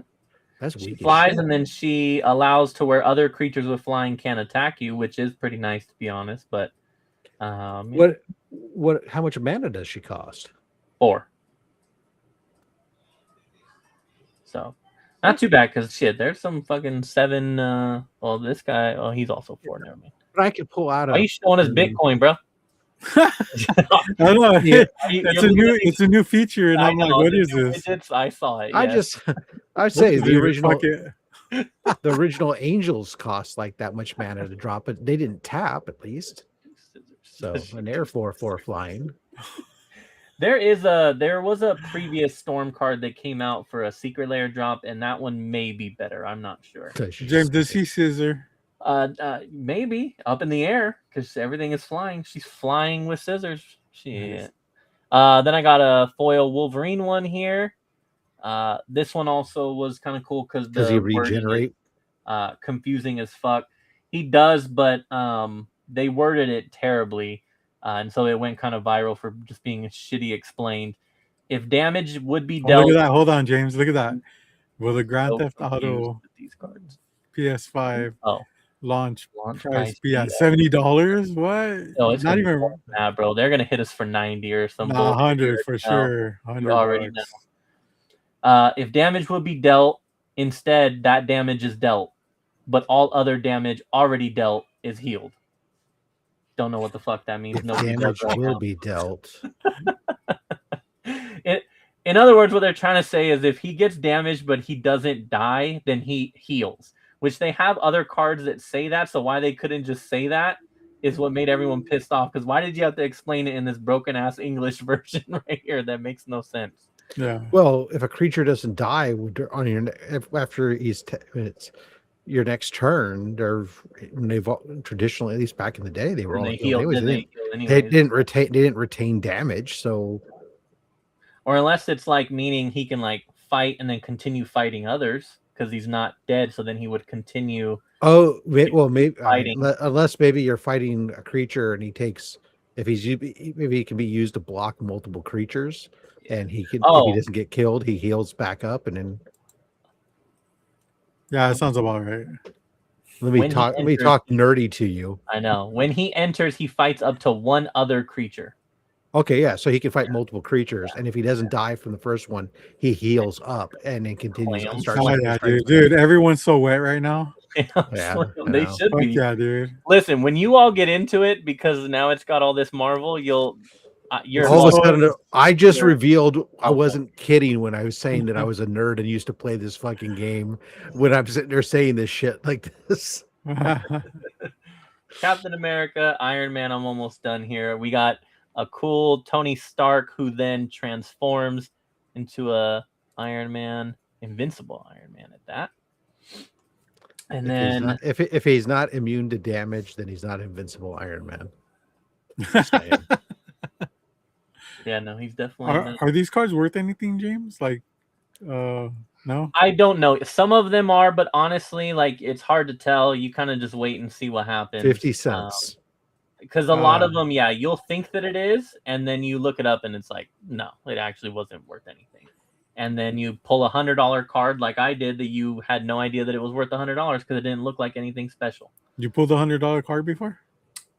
That's she weak. Flies, and then she allows to where other creatures with flying can attack you, which is pretty nice to be honest. But what? How much mana does she cost? 4. So not too bad because shit, there's some fucking 7. Well, this guy, he's also 4. Never mind. But I could pull out. Why are you showing us Bitcoin, bro? I don't know. It's a new feature, and I'm like, what is this? I saw it. Yeah. I'd say the original Angels cost like that much mana to drop it. They didn't tap at least. So an Air 4/4 flying. There was a previous Storm card that came out for a secret layer drop, and that one may be better. I'm not sure. James, does he scissor? Maybe up in the air because everything is flying. She's flying with scissors. Shit. Then I got a foil Wolverine one here. This one also was kind of cool because does he regenerate? Confusing as fuck. He does, but they worded it terribly, and so it went kind of viral for just being shitty explained. If damage would be dealt, look at that. Hold on, James. Look at that. Will the Grand So Theft confused Auto with these cards. PS5 Oh, launch launch price be be at $70? What? No, it's Not gonna be even. more than that, bro. They're gonna hit us for 90 or some Nah, bullshit. 100 for No, sure. you 100 already bucks. know. If damage would be dealt, instead that damage is dealt, but all other damage already dealt is healed. Don't know what the fuck that means. If Nobody damage does right will now. be dealt. In other words, what they're trying to say is if he gets damaged but he doesn't die, then he heals. Which they have other cards that say that, so why they couldn't just say that is what made everyone pissed off. Because why did you have to explain it in this broken ass English version right here? That makes no sense. Yeah. Well, if a creature doesn't die on your after it's your next turn, they've traditionally, at least back in the day, they were And all they healed healed. anyways. They They healed anyways. didn't retain damage, so Or unless it's like meaning he can like fight and then continue fighting others because he's not dead, so then he would continue. well, maybe Fighting. unless maybe you're fighting a creature and he takes maybe he can be used to block multiple creatures, and he can if he doesn't get killed, he heals back up, and then Yeah, that sounds about right. let me talk nerdy to you. I know. When he enters, he fights up to one other creature. Okay, yeah, so he can fight multiple creatures, and if he doesn't die from the first one, he heals up and then continues and starts. Oh, yeah, dude, everyone's so wet right now. Yeah, They should be. Yeah, dude. Listen, when you all get into it, because now it's got all this Marvel, you're all of a sudden. I just revealed I wasn't kidding when I was saying that I was a nerd and used to play this fucking game. When I'm sitting there saying this shit like this. Captain America, Iron Man. I'm almost done here. We got a cool Tony Stark who then transforms into a Iron Man, invincible Iron Man at that. And then if he's not immune to damage, then he's not invincible Iron Man. Yeah, no, he's definitely. Are these cards worth anything, James? Like, no. I don't know. Some of them are, but honestly, like it's hard to tell. You kind of just wait and see what happens. 50 cents. Because a lot of them, yeah, you'll think that it is, and then you look it up, and it's like, no, it actually wasn't worth anything. And then you pull $100 card like I did that you had no idea that it was worth $100 because it didn't look like anything special. You pulled the $100 card before?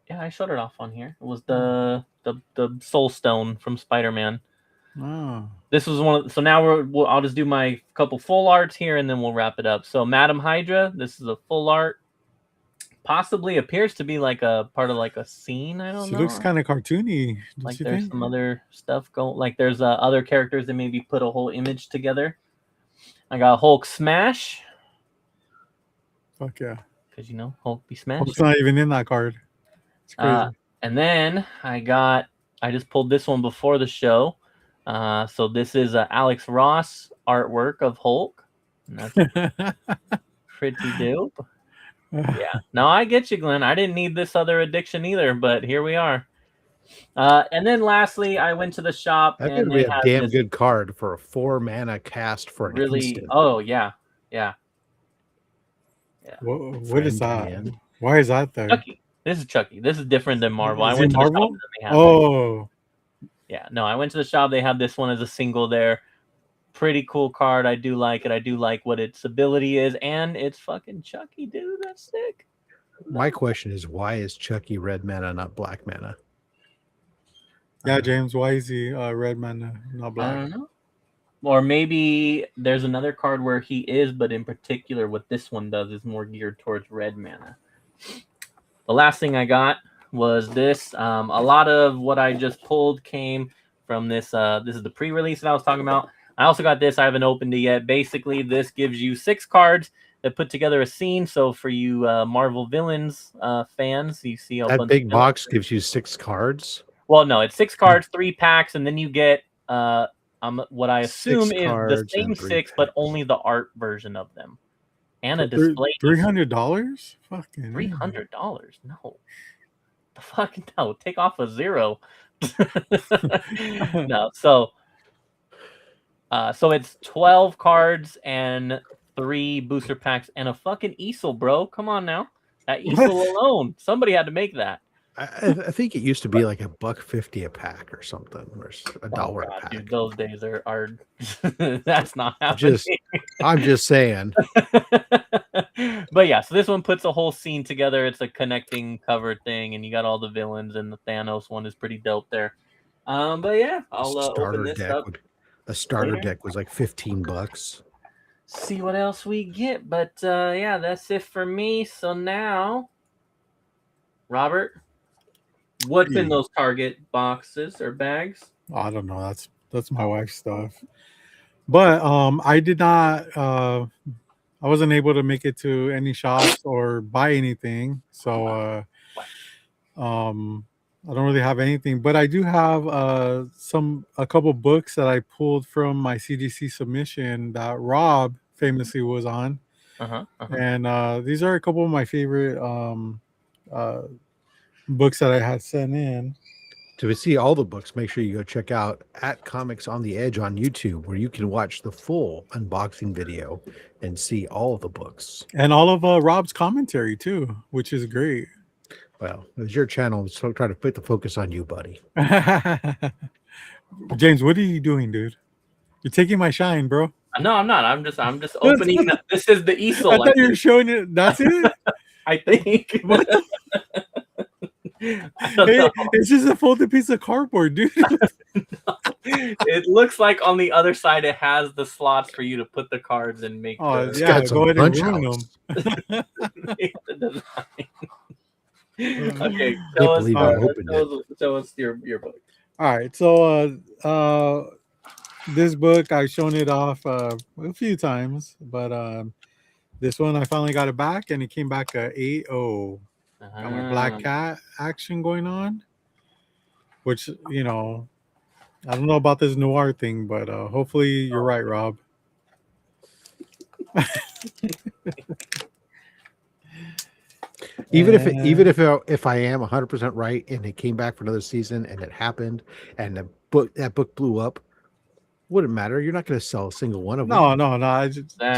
Yeah, I showed it off on here. It was the Soul Stone from Spider-Man. Oh. This was one of so now I'll just do my couple full arts here and then we'll wrap it up. So Madam Hydra, this is a full art. Possibly appears to be like a part of like a scene. I don't know. She looks kind of cartoony. Like there's some other stuff going. Like there's other characters that maybe put a whole image together. I got Hulk Smash. Fuck yeah. Because Hulk be smashed. Hulk's not even in that card. It's crazy. And then I just pulled this one before the show. So this is Alex Ross artwork of Hulk. And that's pretty dope. Yeah. No, I get you, Glenn. I didn't need this other addiction either, but here we are. And then lastly, I went to the shop. That's going to be a damn good card for a 4-mana cast for an instant. Oh, yeah. Yeah. What is that? Man. Why is that there? Chucky. This is Chucky. This is different than Marvel. Is I went to Marvel? the shop. They have yeah. No, I went to the shop. They have this one as a single there. Pretty cool card. I do like it. I do like what its ability is, and it's fucking Chucky, dude. That's sick. My question is, why is Chucky red mana, not black mana? Yeah, James, why is he red mana, not black? I don't know. Or maybe there's another card where he is, but in particular, what this one does is more geared towards red mana. The last thing I got was this. A lot of what I just pulled came from this. This is the pre-release that I was talking about. I also got this. I haven't opened it yet. Basically, this gives you 6 cards that put together a scene. So for you Marvel villains fans, you see a that bunch big of box gives you 6 cards. Well, no, it's 6 cards, 3 packs, and then you get what I assume is the same 6, but only the art version of them, and a display. $300? Fucking $300? No, the fuck no. Take off a 0. No, so it's 12 cards and 3 booster packs and a fucking easel, bro. Come on now, that easel alone, somebody had to make that. I think it used to be like $1.50 a pack or something, or $1 a pack. Dude, those days are that's not happening. I'm just saying. But yeah, so this one puts a whole scene together. It's a connecting cover thing, and you got all the villains, and the Thanos one is pretty dope there. But yeah, I'll open this up. A starter later. deck was like $15. See what else we get. But yeah, that's it for me. So now, Robert, what's in those Target boxes or bags? I don't know. That's my wife's stuff. But I did not. I wasn't able to make it to any shops or buy anything. So I don't really have anything. But I do have a couple books that I pulled from my CGC submission that Rob famously was on. And these are a couple of my favorite books that I had sent in. To see all the books, make sure you go check out at Comics on the Edge on YouTube, where you can watch the full unboxing video and see all of the books. And all of Rob's commentary too, which is great. Well, it was your channel, so try to put the focus on you, buddy. James, what are you doing, dude? You're taking my shine, bro. No, I'm not. I'm just opening. This is the easel. I thought you were showing it. That's it. I think. Hey, it's just a folded piece of cardboard, dude. It looks like on the other side it has the slots for you to put the cards and make. Oh the, yeah, go ahead and ruin them. make the design. Okay, show us your book. All right, so this book I've shown it off a few times, but this one I finally got it back, and it came back a 8-0. Got my Black Cat action going on, which, you know, I don't know about this noir thing, but hopefully you're right, Rob. Even if I am 100% right and it came back for another season and it happened and that book blew up, wouldn't matter. You're not going to sell a single one of them. No.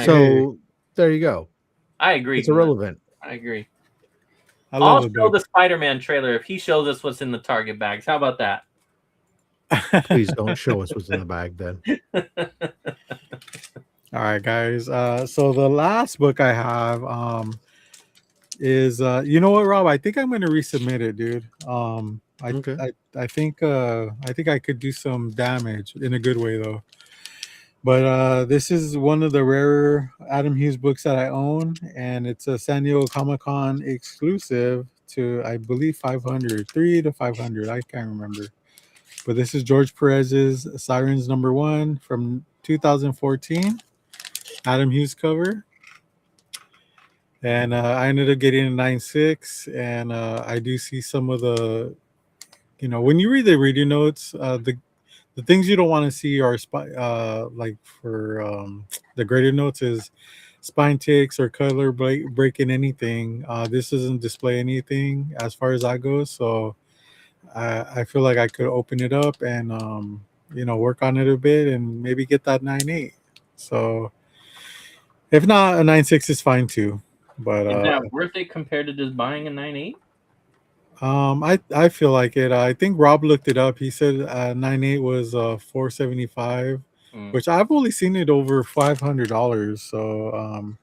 So there you go. I agree. It's irrelevant. I agree. I'll show the Spider-Man trailer if he shows us what's in the Target bags. How about that? Please don't show us what's in the bag then. All right, guys. So the last book I have is you know what, Rob? I think I'm going to resubmit it, dude. I think I could do some damage in a good way though. But this is one of the rarer Adam Hughes books that I own, and it's a San Diego Comic-Con exclusive to, I believe, 500, 3 to 500. I can't remember. But this is George Perez's Sirens #1 from 2014, Adam Hughes cover. And I ended up getting a 9.6, and I do see some of the, you know, when you read the reader notes, the things you don't want to see are like for the graded notes is spine ticks or color breaking anything. This doesn't display anything as far as that goes, so I feel like I could open it up and you know, work on it a bit and maybe get that 9.8. So if not, a 9.6 is fine too. But is that worth it compared to just buying a 9.8? I feel like it. I think Rob looked it up. He said 9.8 was $475, which I've only seen it over $500. So,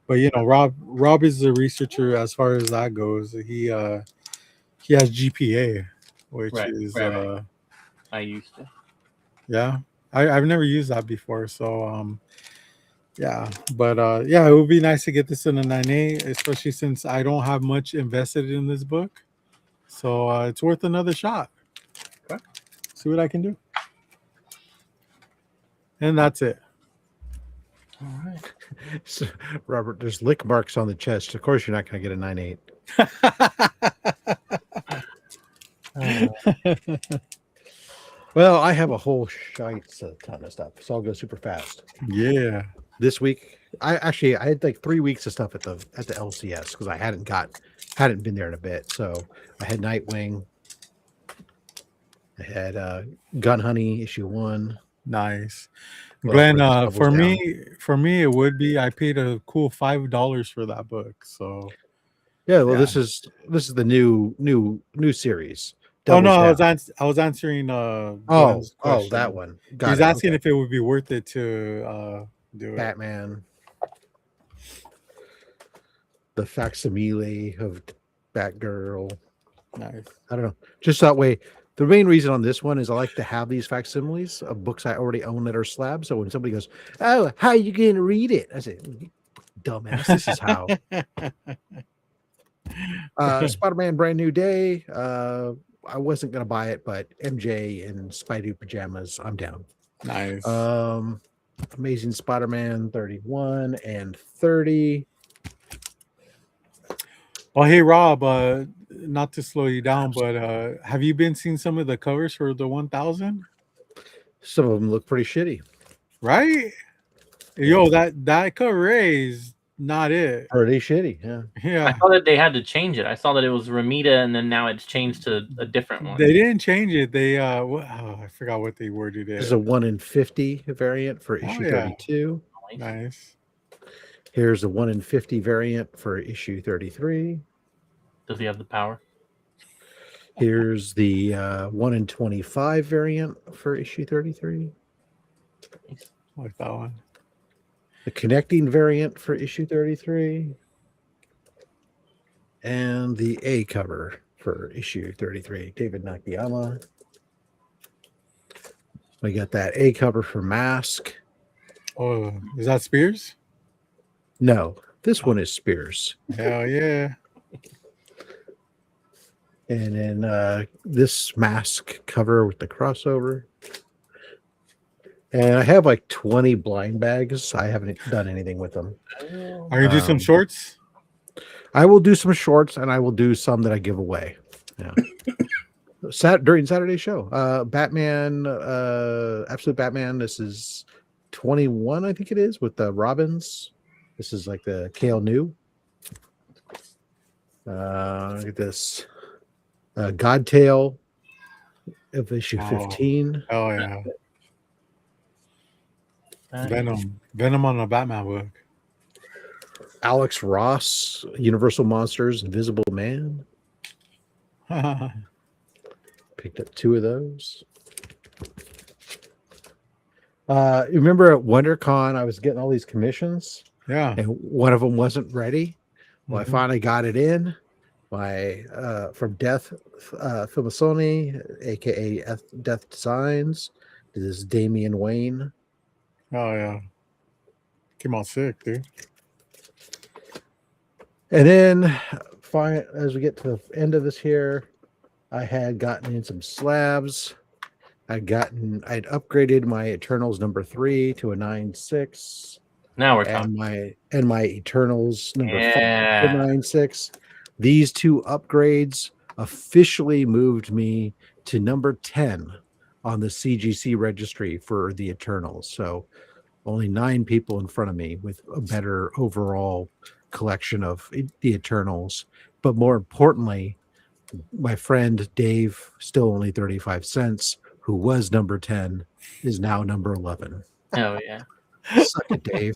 but you know, Rob is the researcher as far as that goes. He has GPA, which is right. I used to. Yeah, I've never used that before. So yeah, but yeah, it would be nice to get this in a 9.8, especially since I don't have much invested in this book. So it's worth another shot. Okay. See what I can do. And that's it. All right. So, Robert, there's lick marks on the chest. Of course, you're not going to get a 9.8. Well, I have a whole ton of stuff, so I'll go super fast. Yeah. This week, I had like 3 weeks of stuff at the LCS because I hadn't been there in a bit. So I had Nightwing. I had Gun Honey #1. Nice. Well, Glenn, for me, it would be, I paid a cool $5 for that book. So yeah, well, this is the new series. Oh no, I was answering. That one. He's asking if it would be worth it to Do it. Batman, the facsimile of Batgirl. Nice. I don't know. Just that way. The main reason on this one is I like to have these facsimiles of books I already own that are slabs. So when somebody goes, "Oh, how are you going to read it?" I say, "Dumbass, this is how." Spider-Man Brand New Day. I wasn't going to buy it, but MJ in Spidey pajamas, I'm down. Nice. Amazing Spider-Man 31 and 30. Oh, hey Rob, not to slow you down, but have you been seeing some of the covers for the 1000? Some of them look pretty shitty, right? Yo, that cover is not it. Pretty shitty, yeah. I saw that they had to change it. I saw that it was Ramita, and then now it's changed to a different one. They didn't change it. They I forgot what they worded it. This is a 1 in 50 variant for issue 32. Nice. Here's a 1 in 50 variant for issue 33. Does he have the power? Here's the 1 in 25 variant for issue 33. Like that one. The connecting variant for issue 33. And the A cover for issue 33. David Nakayama. We got that A cover for Mask. Oh, is that Spears? No, this one is Spears. Hell yeah. And then this Mask cover with the crossover. And I have like 20 blind bags. I haven't done anything with them. Are you do some shorts? I will do some shorts, and I will do some that I give away. Yeah. During Saturday's show. Batman, Absolute Batman. This is 21, I think it is, with the Robins. This is like the Kale New. Look at this. Godtail of issue 15. Oh, yeah. Venom on a Batman book. Alex Ross, Universal Monsters, Invisible Man. Picked up 2 of those. Remember at WonderCon, I was getting all these commissions. Yeah. And one of them wasn't ready. Well, I finally got it in. From Death Filmasoni, aka Death Designs. This is Damian Wayne. Oh yeah. Came out sick, dude. And then as we get to the end of this here, I had gotten in some slabs. I'd upgraded my Eternals number 3 to a 9.6. Now we're talking. And my Eternals number 5 to 9.6. These 2 upgrades officially moved me to number 10 on the CGC registry for the Eternals. So only 9 people in front of me with a better overall collection of the Eternals. But more importantly, my friend Dave, still only 35 cents, who was number 10, is now number 11. Oh, yeah. Suck it, Dave.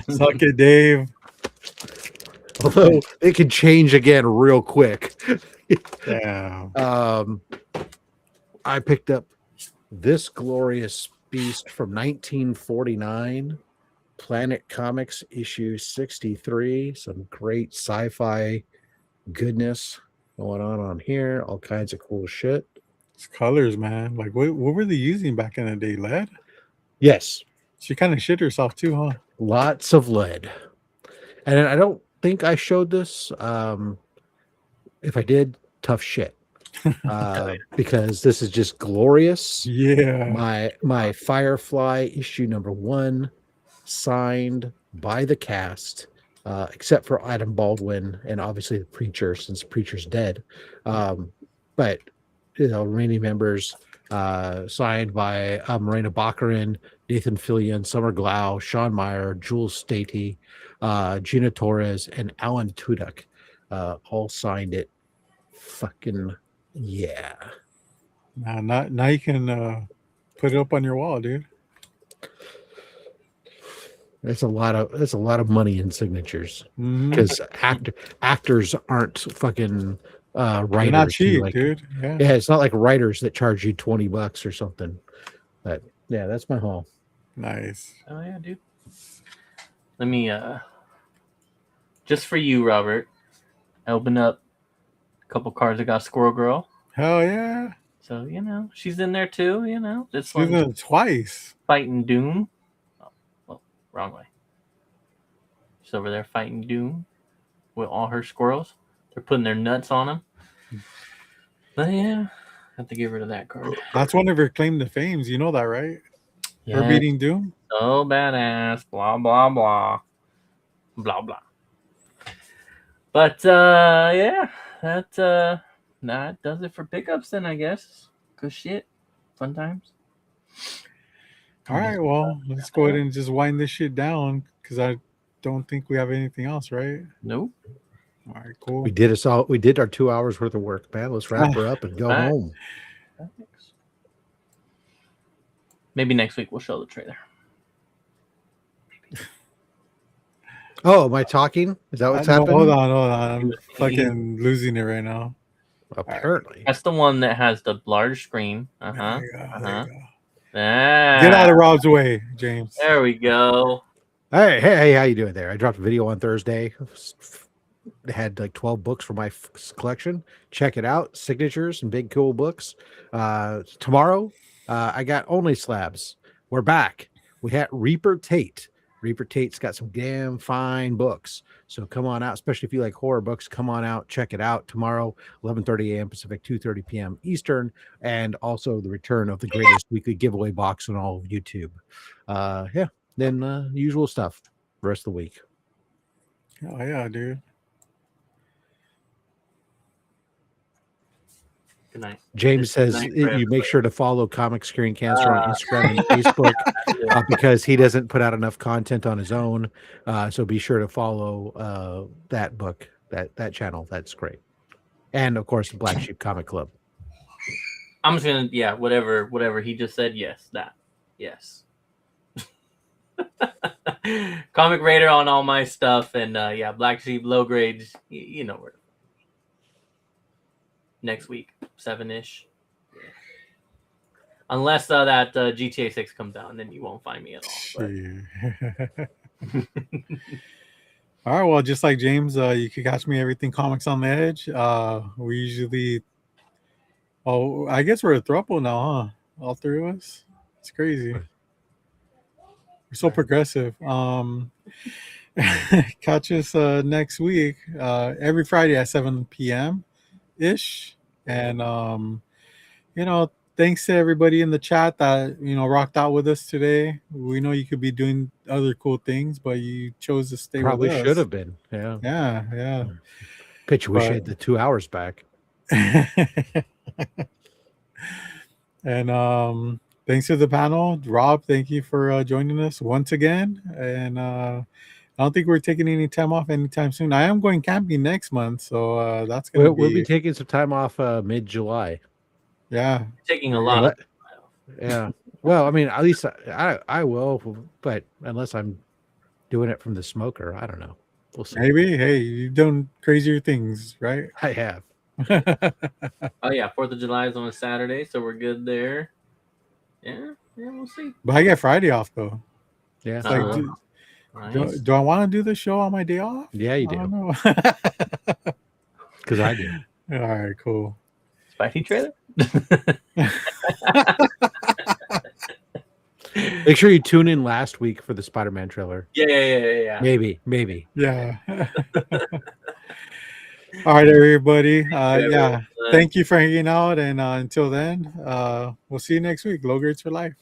Suck it, Dave. Although it could change again real quick. Yeah. I picked up this glorious beast from 1949, Planet Comics issue 63. Some great sci-fi goodness going on here. All kinds of cool shit. It's colors, man. Like what were they using back in the day? Lead? Yes. She kind of shit herself too, huh? Lots of lead. And I don't think I showed this. If I did, tough shit. Because this is just glorious. Yeah. My Firefly issue number 1, signed by the cast, except for Adam Baldwin and obviously the Preacher, since Preacher's dead. But remaining members, signed by Morena Baccarin, Nathan Fillion, Summer Glau, Sean Meyer, Jules Stati, Gina Torres, and Alan Tudyk, all signed it. Fucking yeah! Now you can put it up on your wall, dude. That's a lot of money in signatures, because actors aren't fucking writers. They're not cheap, dude. Yeah, it's not like writers that charge you $20 or something. But yeah, that's my haul. Nice. Oh yeah, dude. Let me just for you, Robert. I open up a couple cards. I got Squirrel Girl. Hell yeah. So she's in there too. This She's one in it twice. fighting Doom. Oh, well, wrong way. She's over there fighting Doom with all her squirrels. They're putting their nuts on him. But yeah, I have to get rid of that card. That's one of her claim to fames. You know that, right? Yeah. Her beating Doom. So badass. Blah blah blah. Blah blah. But yeah, that does it for pickups then, I guess. Good shit. Fun times. All right, well, let's go ahead and just wind this shit down because I don't think we have anything else, right? Nope. All right, cool. We did We did our 2 hours worth of work, man. Let's wrap her up and go home. Maybe next week we'll show the trailer. Oh, am I talking? Is that what's happening? Hold on. I'm fucking losing it right now. Apparently. That's the one that has the large screen. There you go. Ah, Get out of Rob's way, James. There we go. Hey, how you doing there? I dropped a video on Thursday. It had like 12 books for my collection. Check it out. Signatures and big cool books. Tomorrow, I got Only Slabs. We're back. We had Reaper Tate. Reaper Tate's got some damn fine books. So come on out, especially if you like horror books. Come on out, check it out tomorrow, 11:30 a.m. Pacific, 2:30 p.m. Eastern, and also the return of the greatest weekly giveaway box on all of YouTube. Then usual stuff the rest of the week. Oh yeah, dude. Good night. James says you make sure to follow Comic Screen Cancer on Instagram and Facebook because he doesn't put out enough content on his own. So be sure to follow that book, that channel. That's great. And of course, the Black Sheep Comic Club. I'm just gonna whatever he just said. Yes, that. Yes. Comic Raider on all my stuff, and Black Sheep low grades. You know where. Next week, 7-ish. Yeah. Unless that GTA 6 comes out, and then you won't find me at all. All right, well, just like James, you can catch me everything Comics on the Edge. We usually, I guess we're a throuple now, huh? All three of us. It's crazy. We're so progressive. Catch us next week, every Friday at 7 p.m. ish, and thanks to everybody in the chat that rocked out with us today. We know you could be doing other cool things, but you chose to stay with us. Probably should have been. Yeah. Pitch wish you had the 2 hours back. And thanks to the panel. Rob, thank you for joining us once again, and I don't think we're taking any time off anytime soon. I am going camping next month, so that's gonna we'll be taking some time off mid-July. Yeah, taking a lot. Yeah. Well, I mean, at least I will, but unless I'm doing it from the smoker, I don't know. We'll see. Maybe. Hey, you've done crazier things, right? I have. Oh yeah, 4th of July is on a Saturday, so we're good there. Yeah, we'll see. But I get Friday off though. Yeah. It's like, do I want to do the show on my day off? Yeah, you do. I don't know. Because I do. All right, cool. Spicy trailer? Make sure you tune in last week for the Spider-Man trailer. Yeah. Maybe. Yeah. All right, everybody. Thank you for hanging out. And until then, we'll see you next week. Low grades for life.